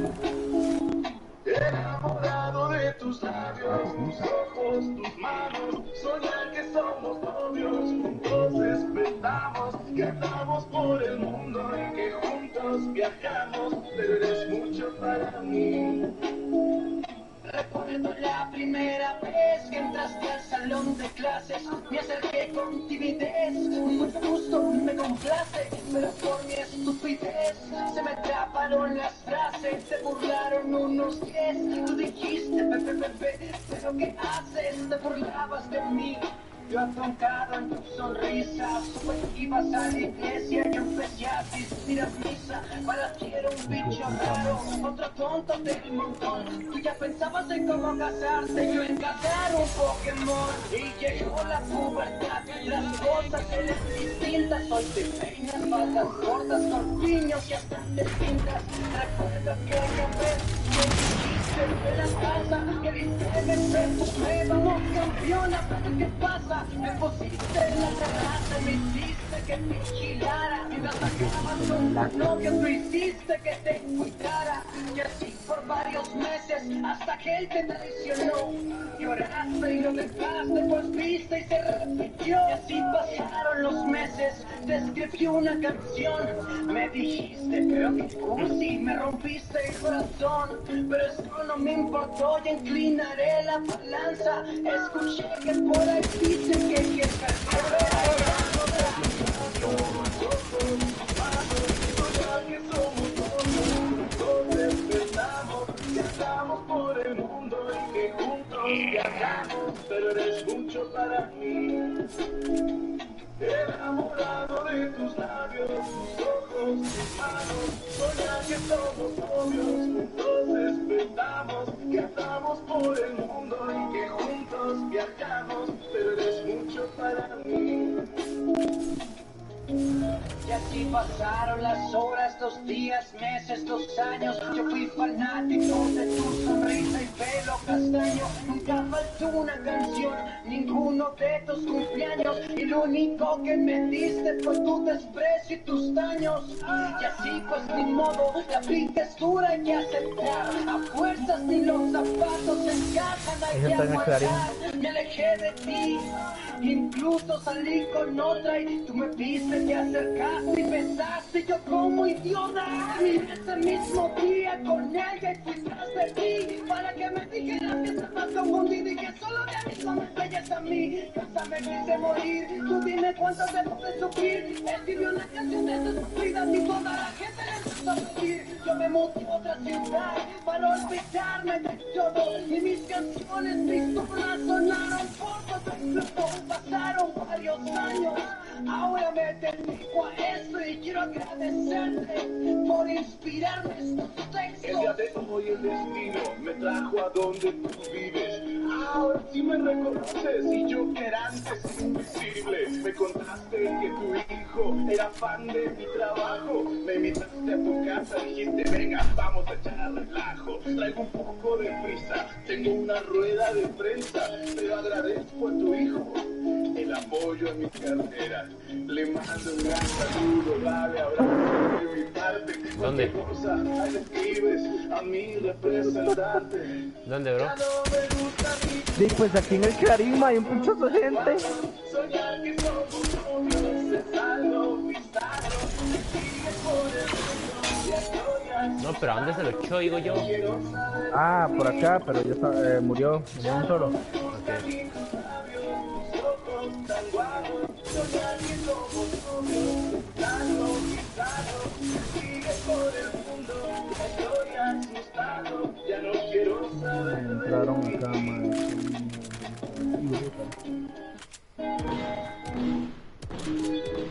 Enamorado de tus labios, tus ojos, tus manos. Soñar que somos novios, juntos despertamos. Que andamos por el mundo y que juntos viajamos. Pero eres mucho para mí. Recuerdo la primera vez que entraste al salón de clases. Me acerqué con timidez, mucho gusto me complace, pero por mi estupidez se me atraparon las frases. Se burlaron unos 10, tú dijiste pepe, pero ¿qué haces? Te burlabas de mí. Yo atroncado en tu sonrisa, supe que ibas a la iglesia. Yo empecé a asistir a misa. Para ti era un bicho raro, otro tonto del montón. Tú ya pensabas en cómo casarte, yo en cazar un Pokémon. Y llegó la pubertad, las cosas eran distintas. Hoy te peinas, faldas cortas, corpiños y hasta te pintas. Recuerdo aquella vez que dijiste de la casa, que diste ser tu fe, vamos campeona, pero ¿qué pasa? Me pusiste en la terraza, me hiciste que te vigilara. Mientras acabas con la novia, tú hiciste que te cuidara. Y así por varios meses, hasta que él te traicionó. Lloraste y lo dejaste, pues viste y se repitió. Y así pasaron los meses, te escribí una canción. Me dijiste, pero que cursi, me rompiste el corazón. Pero eso no me importó, y inclinaré la balanza. Escuché que por ahí dicen que quieres Estamos por el mundo y que juntos viajamos, pero eres mucho para mí. enamorado de tus labios, tus ojos, tus manos, soñar que somos novios, juntos despertamos, que andamos por el mundo y que juntos viajamos, pero eres mucho para mí. Y así pasaron las horas, 2 días, meses, 2 años. Yo fui fanático de tu sonrisa y pelo castaño. Nunca faltó una canción, ninguno de tus cumpleaños. Y lo único que me diste fue tu desprecio y tus daños. Y así pues ni modo, la vida es dura, hay que aceptar. A fuerzas ni los zapatos encajan, hay que aguantar. Me alejé de ti, incluso salí con otra y tú me viste, te acercaste y besaste, yo como idiota. Y ese mismo día con ella y fuiste tras de ti, para que me dijeras que estabas confundida y que solo de mí son bellas a mí. Hasta me quise morir, tú dime cuántas debo de sufrir. Escribió una canción de tus vidas y toda la gente le empezó a pedir. Yo me mudé a otra ciudad para olvidarme de todo, y mis canciones, mis turnas sonaron por todo el mundo. Pasaron varios años, ahora me dedico a esto y quiero agradecerte por inspirarme estos textos. El día de hoy el destino me trajo a donde tú vives. Ahora sí me reconoces y yo que era antes invisible. Me contaste que tu hijo era fan de mi trabajo. Me invitaste a tu casa, dijiste venga, vamos a echar a relajo. Traigo un poco de prisa, tengo una rueda de prensa, pero agradezco a tu hijo el apoyo a mi carrera. Le mando un gran saludo, dale abrazo de mi parte. ¿Dónde? Cosa, ahí escribes a mi representante. ¿Dónde, bro? Ya no me gusta mi Sí, pues aquí en el Clarín hay un pinchazo de gente. soñar que somos novios, es algo bizarro. Sigue por el mundo, ya estoy aquí. No, pero ¿a dónde se lo echó, digo yo? Ah, por acá, pero ya murió un solo. Ok. Entraron acá, man.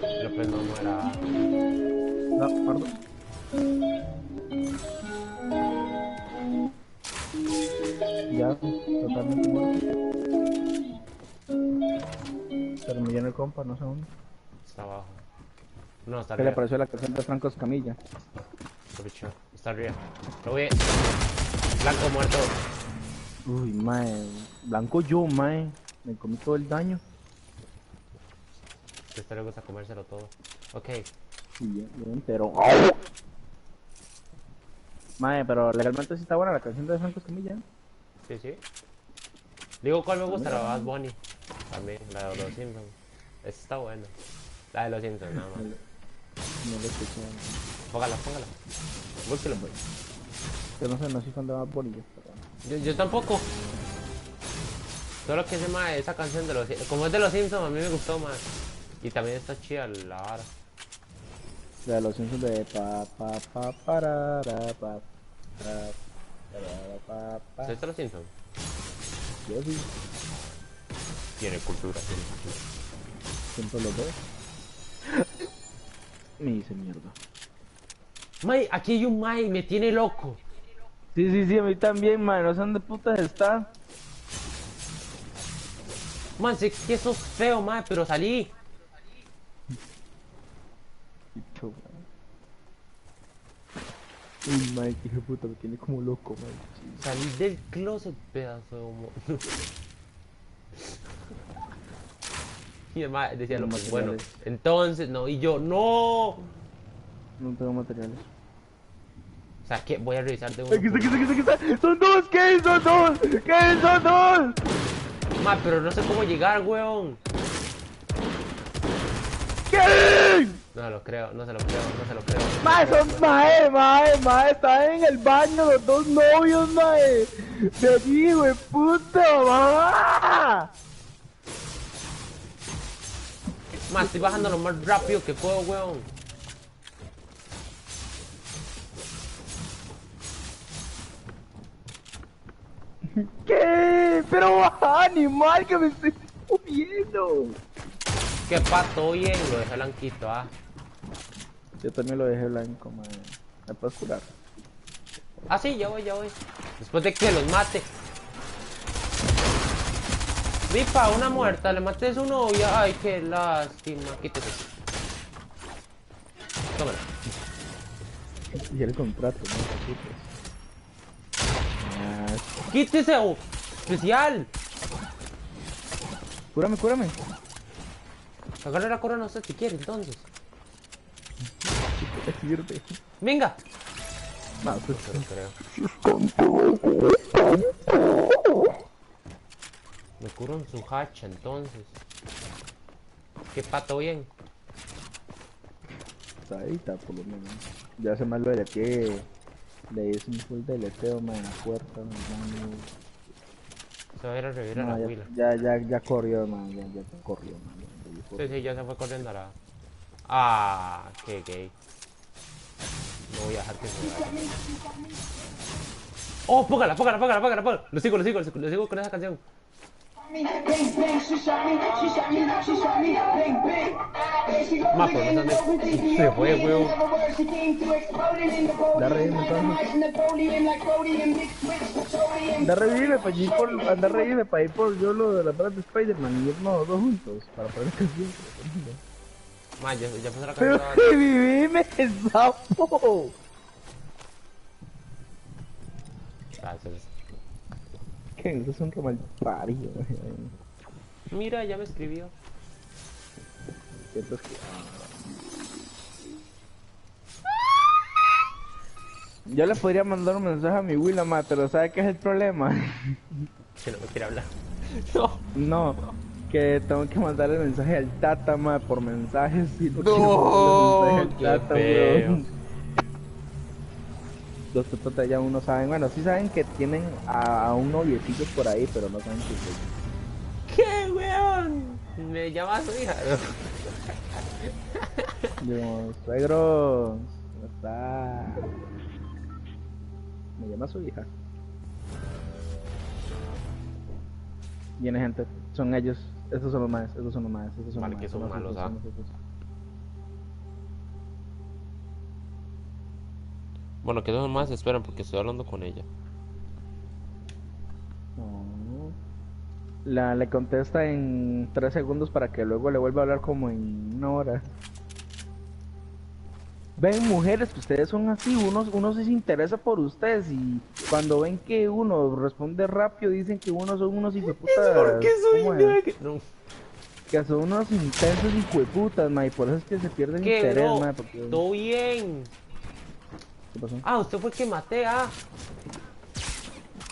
Pero pues no era... No, perdón. Ya, totalmente muerto. Pero me llena el compa, no sé dónde. Está abajo. No, está ¿Qué le arriba. pareció la canción de Franco Escamilla? Está arriba. Lo voy. Blanco muerto. Uy, mae. Blanco yo, mae. Me comí todo el daño. A este le gusta comérselo todo. Ok. Y yo entero. Mae, pero legalmente sí está buena la canción de Franco Escamilla. Sí, sí. Digo cuál me gusta, la de Bad Bunny. También, la de los Simpsons. Esa está buena. La de los Simpsons, nada más. No lo escuché. Póngala. Búsquelo, pues. Yo no sé, no soy fan de Bad Bunny. Yo tampoco. Solo que se llama esa canción de los... Como es de los Simpsons, a mí me gustó más. Y también está chida la vara. La de los Simpsons de ¿Sí está los Simpsons? Yo sí, Tiene cultura. siempre los veo. Me hice mierda. May, aquí hay un May, me tiene loco. Sí, a mí también, man. No sé dónde putas está. Man, sé que sos feo, May, pero salí. Bicho, man. Uy, man, que hijo de puta, me tiene como loco, man. Salí del closet, pedazo de homo. Y el May decía lo más bueno. Entonces, no, y yo, no. No tengo materiales. O sea, que voy a revisar de uno. Aquí está. ¡Son dos! ¿Qué? ¡Son dos! ¿Qué? ¡Son dos! Ma, pero no sé cómo llegar, weón. ¿Qué? No se lo creo. Mae, son mae, están en el baño los dos novios, mae. De aquí, güey, puta, mamá. Ma, estoy bajando lo más rápido que puedo, weón. ¿Qué? Pero baja, animal, que me estoy muriendo. Qué pato bien, lo dejé blanquito, ah. Yo también lo dejé blanco, man. ¿Me puedes curar? Ah, sí, ya voy. Después de que los mate. Vipa, una muerta, le maté a su novia. Ay, qué lástima. Quítese. Tómala. Y el contrato, no te preocupes. Quítese, oh, especial. Cúrame. Agarre la corona usted si quiere, entonces. ¿Qué te sirve? Venga. No, pues, No creo. Me curo en su hacha, entonces. Qué pato bien. ahorita por lo menos. Ya se me lo de que le hice un full deleteo, man, en la puerta, hermano. Se va a ir a revivir a No, la huila. ya corrió, man, ya corrió, man. Sí, ya se fue corriendo a la... Ah, qué gay. No voy a dejar que se vaya. Oh, póngala. Lo sigo con esa canción. Mapo, no sabes. Se fue, weón. Da reírme entonces. Anda reírme para ir por yo lo de la parada de Spider-Man y irnos los dos juntos para poner canción. Ma, ya empezó la Pero canción. que vivime, sapo. Gracias. Que eso es un remal parido. Mira, ya me escribió. Cierto es que... Yo le podría mandar un mensaje a mi Willa, ma, pero ¿sabe qué es el problema? Que no me quiere hablar. No. No, que tengo que mandar el mensaje al Tata, ma, por mensajes y no, No, quiero mandarle el mensaje al qué Tata, feo. weón. Los tatas ya uno saben, bueno, sí saben que tienen a un noviecillo por ahí, pero no saben que soy. ¿Qué, weón? Me llama a su hija. Digo, suegros, ¿cómo está? Me llama su hija. Viene gente, son ellos, estos son los más, estos son los más, estos son Vale, los más. que son nosotros, malos, ¿ah? nosotros. Bueno, que dos más esperan porque estoy hablando con ella. No. Le contesta en 3 segundos para que luego le vuelva a hablar como en 1 hora. Ven, mujeres, que ustedes son así, uno se interesa por ustedes y cuando ven que uno responde rápido dicen que uno son unos hijueputas. ¿Por qué soy ¿cómo es? negro? No. Que son unos intensos hijueputas, ma, y por eso es que se pierden ¿Qué, interés, bro? ma, porque... Todo bien. ¿Qué pasó? Ah, usted fue el que maté, ah.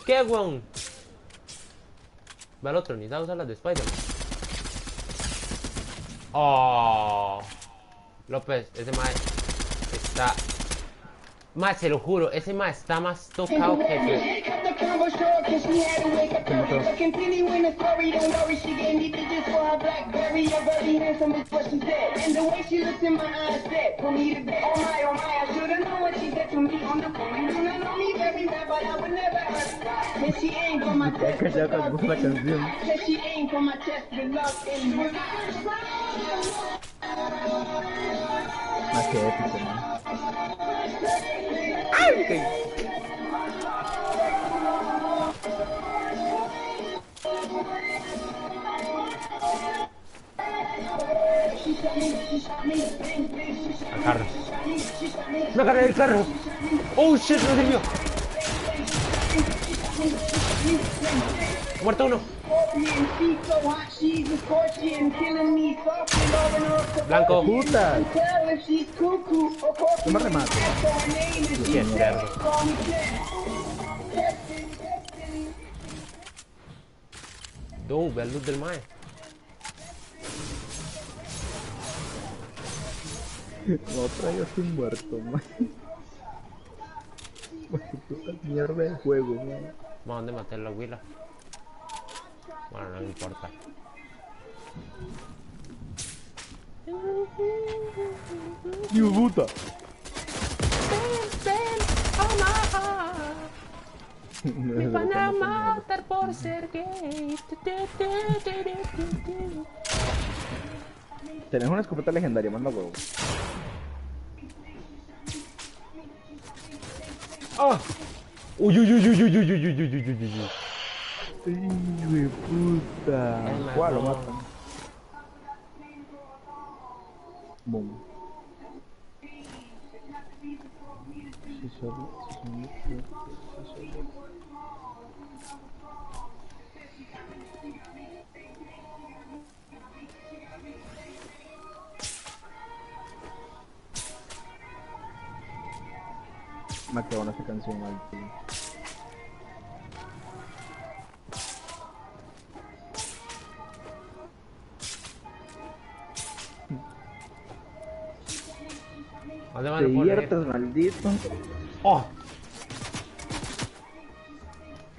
¿Qué, weón? Va al otro, ni sabe usar las de Spider-Man. Oh. López, ese mae está... Mae, se lo juro, ese mae está más tocado que... Ya callado cuando puso la canción. Más que épico, man. Al carro. ¡Me agarré del carro! ¡Oh, shit! ¡No es mío! ¡Muerto uno! Blanco. ¡Puta! No me remate. Qué cerdo. Ve la luz del mae. Otra yo estoy muerto, man. Puta mierda de juego, man. Vamos a donde maté a la huila. Bueno, no me importa. ¡Hijo de puta! Me van a matar por ser gay. Tenés una escopeta legendaria, manda huevo. ¡Ah! ¡Uy, uy, uy, uy, uy, uy, uy, uy, uy, uy, uy, uy! Hijo de puta. Ay, ¿Cuál lo mamá. matan? Boom. Sí, sorry. Me quedó esa canción mal, tío. ¿Dónde van Te a poner? diviertes, maldito. ¡Oh!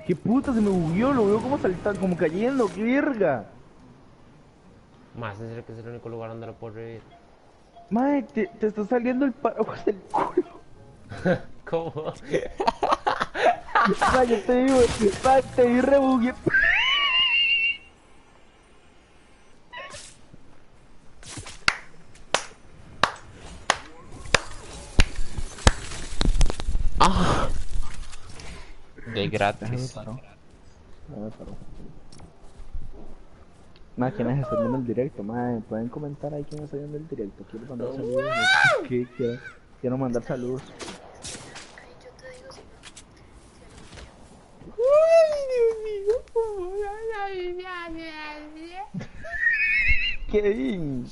¿Qué puta? Se me bugueó, lo veo como saltando, como cayendo, qué verga. Más, en serio que es el único lugar donde lo puedo revivir. Mae, te está saliendo el paraguas del culo. ¿Cómo? Mae, yo te digo, mae, te vi rebugueado. De gratis. No me paró. Mae, ¿quiénes están viendo el directo? Mae, pueden comentar ahí quién está viendo el directo. Quiero mandar saludos. ¿Qué? Quiero mandar saludos. Kevin.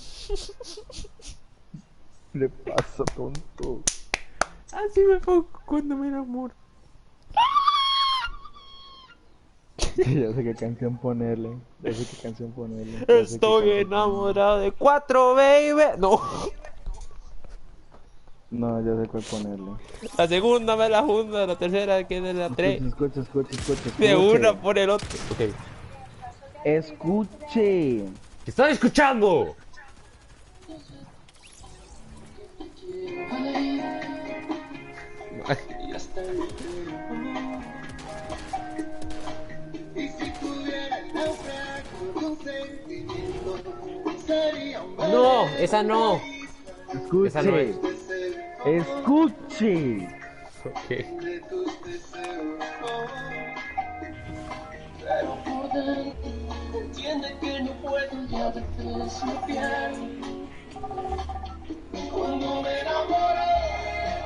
Le pasa, tonto. Así me pongo cuando me enamoro. Ya sé qué canción ponerle. Ya sé qué canción ponerle. Ya sé qué Estoy canción enamorado de 4, baby. No. ponerle. No, ya sé cuál ponerle. La segunda me la junda, la tercera que es de la 3. Escuche. De una por el otro. Ok. Escuche. ¿Qué están escuchando? No, esa no. Esa no es. Escuche. Ok. Pero por dentro entiende que no puedo ya desconfiar. Cuando me enamoro,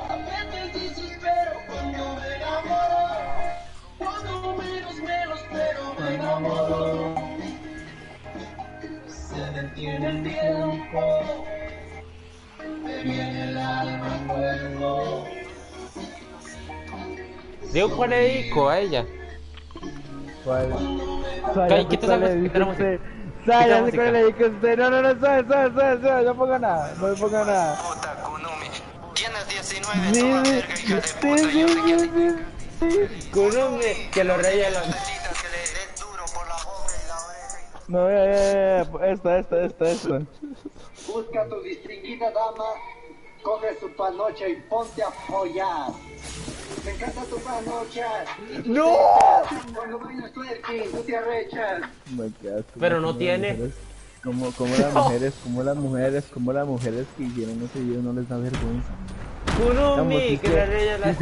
a veces desespero. Cuando me enamoro, cuando menos me lo espero, me enamoro. Se detiene el tiempo, me viene el alma al cuerpo. Digo, ¿cuál le dedico a ella? ¿Cuál? Quita esa música, quita la música. Saya, la ya sé cuál le dedico a usted. No, suave, no ponga nada, no ponga nada. Puta, Kunumi. Tienes 19, Sí, toma verga, hija de puta. Yo sé que sí. Kurume, que lo reyelan. necesitas que le des duro por la boca y la oreja. No, esta. Busca a tu distinguida dama, coge su panocha y ponte a follar. Me encanta tu panocha. ¡No! Cuando bailas twerking, tú te arrechas. Me quedas Pero no tiene. Como las mujeres que hicieron ese video no les da vergüenza. Kurumi, que lo reyelan.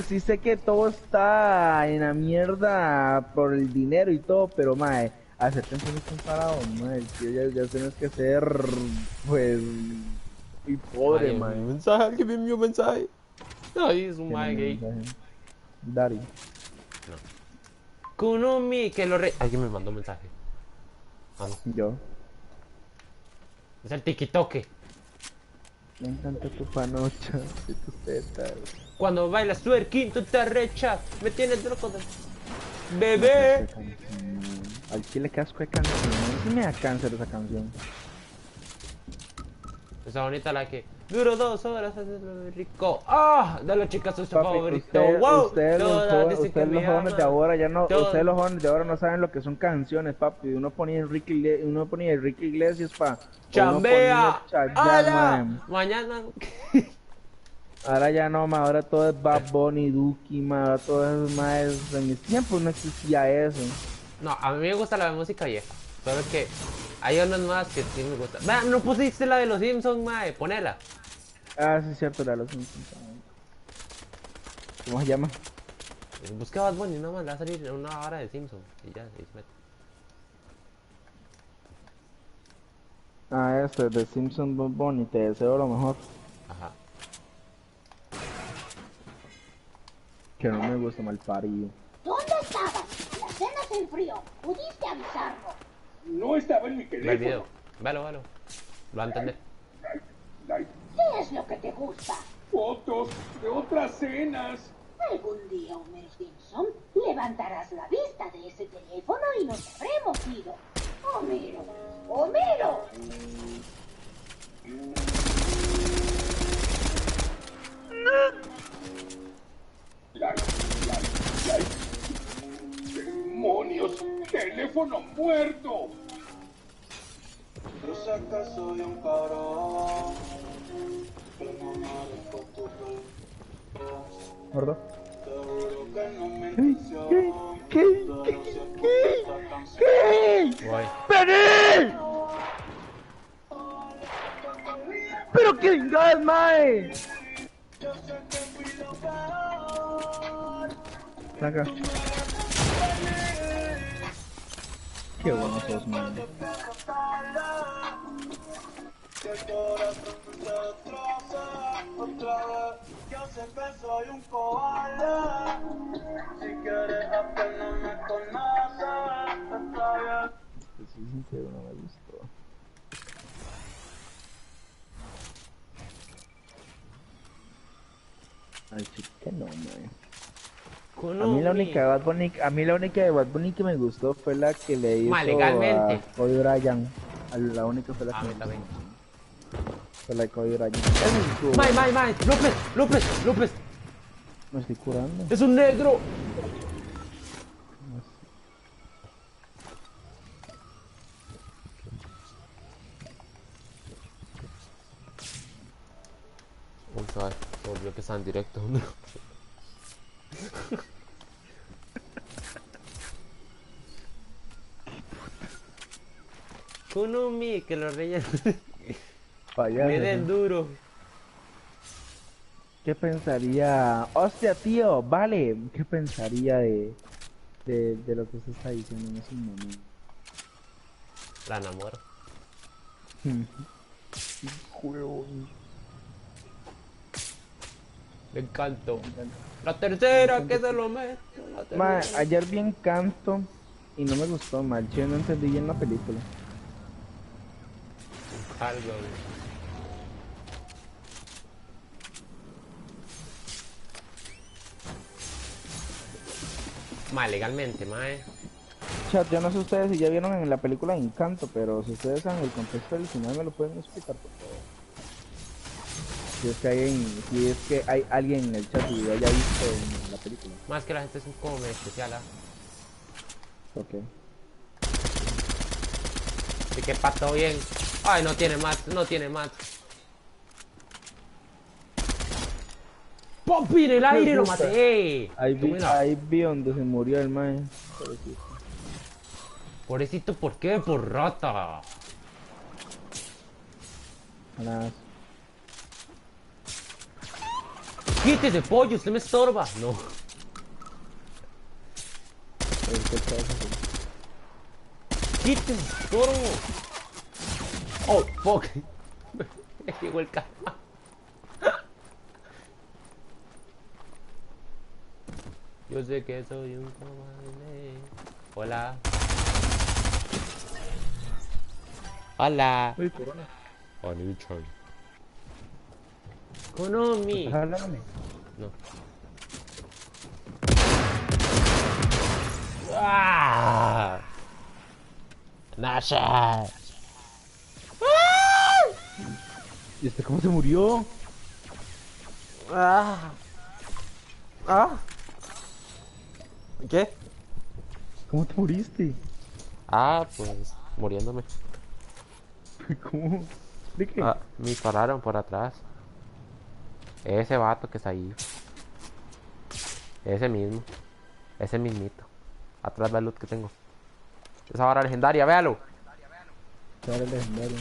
Sí sé que todo está en la mierda por el dinero y todo, pero mae, acérquense un parado, mae, tío, ya tienes que ser, pues, y pobre, mae. Mensaje, alguien me envió un mensaje. Ay, es un mae gay. Dari. Kunumi, que lo re... Alguien me mandó un mensaje. Ah, no. Yo. Es el tikitoke. Me encanta tu panocha y tus tetas. Cuando bailas twerking, tú te arrechas. Me tienes loco de... Bebé. Al chile casco de canción. Sí me da cáncer esa canción. Esa bonita la que... Duro 2 horas, hacerlo rico. ¡Ah! De las chicas soy su Papi, favorito. ¡Wow! Todas dicen que ustedes los me jóvenes de aman. ahora ya no, Todas. ustedes los jóvenes de ahora no saben lo que son canciones, papi. Uno ponía Enrique Iglesias pa. ¡Chambea! ¡Hala! Man. Mañana... Ahora ya no, ma, ahora todo es Bad Bunny, Duki, ma, ahora todo es más. En mis tiempos no existía eso. No, a mí me gusta la música vieja. Solo que Hay unas más que sí me gustan. Va, no pusiste la de los Simpsons, mae. Ponela. Ah, sí, es cierto, la de los Simpsons. ¿Cómo se llama? Busca Bad Bunny, nada más. Le va a salir una hora de Simpsons. Y ya, ahí se mete. Ah, este, de Simpsons Bob Bunny, te deseo lo mejor. Ajá. Que no me gusta mal parido. ¿Dónde estabas? La cena se enfrió. ¿Pudiste avisarlo? No estaba en mi Ve el teléfono. video. Véalo. Lo va a entender. ¿Qué es lo que te gusta? Fotos de otras cenas. Algún día, Homero Simpson, levantarás la vista de ese teléfono y nos habremos ido. Homero, Homero. ¡Demonios! ¡Teléfono muerto! Yo sé que soy un cabrón, pero no me dejo tu rol. ¿Verdad? Te juro que no me ¿Qué? intención, ¿Qué? pero si escucho esta canción. Voy. ¡Pere! ¡Pero qué vengas, mae! Yo sé que fui lo peor. Saca. Qué bueno sos, mae. Que el corazón se destroza otra vez. Yo sé que soy un cobarde. Si quieres apenas me conoces, está bien. Si soy sincero, no me gustó. Ay, chica, no, mae. A mí la única de Bad Bunny, a mí la única de Bad Bunny que me gustó fue la que le hizo legalmente. a Cody Bryant. La única fue la A que mí me también. fue la de Cody Bryant. Esa estuvo Mae. buena. López. Me estoy curando. Es un negro. Uy, chaval, se volvió que está en directo. Kunumi, que los reyes Payaso, me den ¿no? duro. ¿Qué pensaría? Hostia, tío, vale. ¿Qué pensaría de lo que usted está diciendo en ese momento? La enamoro. Juego. Me encantó. La tercera que se lo meto. La Ma, tercera. ayer vi Encanto y no me gustó, mal. Yo no entendí bien la película. Algo, güey. Ma, legalmente, mae. Chat, yo no sé ustedes si ya vieron en la película Encanto, pero si ustedes saben el contexto del final, me lo pueden explicar, por favor. Si es que hay alguien en el chat y haya visto en la película. Más que la gente es como medio especial, ¿ah? Ok. Así que pato bien. Ay, no tiene más. ¡Popi en el aire! ¡Lo maté! Ahí vi donde se murió el man. Pobrecito, ¿por qué? Por rata. Nada. Quítese, pollo, usted me estorba. No. Quítese, estorbo. Oh, fuck. Me llegó el karma. Yo sé que soy un cobarde. Hola. Hola. Uy, corona. Oni-chan. Konami. ¿Estás hablando? No. ¡Ah! ¡Nasha! ¿Y este cómo se murió? ¡Ah! ¡Ah! ¿Qué? ¿Cómo te muriste? Ah, pues muriéndome. ¿Cómo? ¿De qué? Ah, me dispararon por atrás. Ese vato que está ahí. Ese mismo. Ese mismito. Atrás ve la luz que tengo. Esa vara legendaria, véalo. usar el legendario.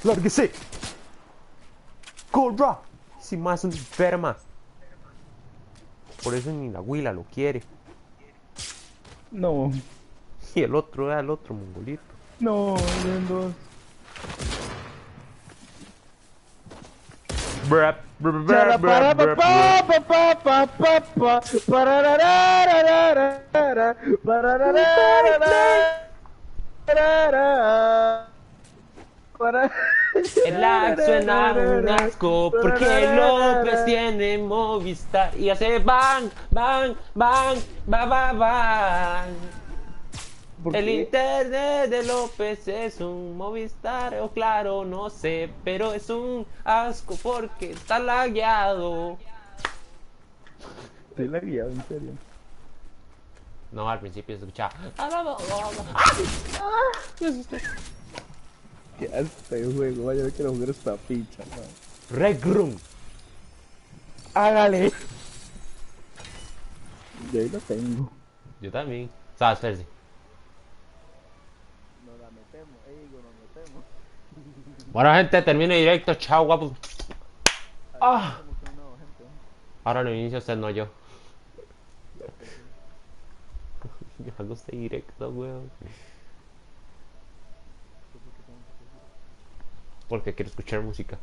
¡Lárguese! ¡Corra! Si más enferma. Por eso ni la huila lo quiere. No, Y el otro era el otro mongolito. no, bien dos. Brap, brap, brap, brap, brap, brap. El lag suena un asco porque López tiene Movistar y hace bang, bang, bang, ba, ba, bang. ¿Por El qué? internet de López es un Movistar o claro, no sé, pero es un asco porque está lagueado. Estoy lagueado, en serio. No, al principio se escuchaba. Qué hasta el juego, vaya, yo quiero jugar esta ficha. No. Regrum. Hágale. Y ahí lo tengo. Yo también. ¿Sabes, Percy? Nos la metemos, nos metemos. Bueno, gente, termino directo. Chao, guapos. Ah. Ahora lo inicio usted, no yo. Yo hago este directo, weón. Porque quiero escuchar música.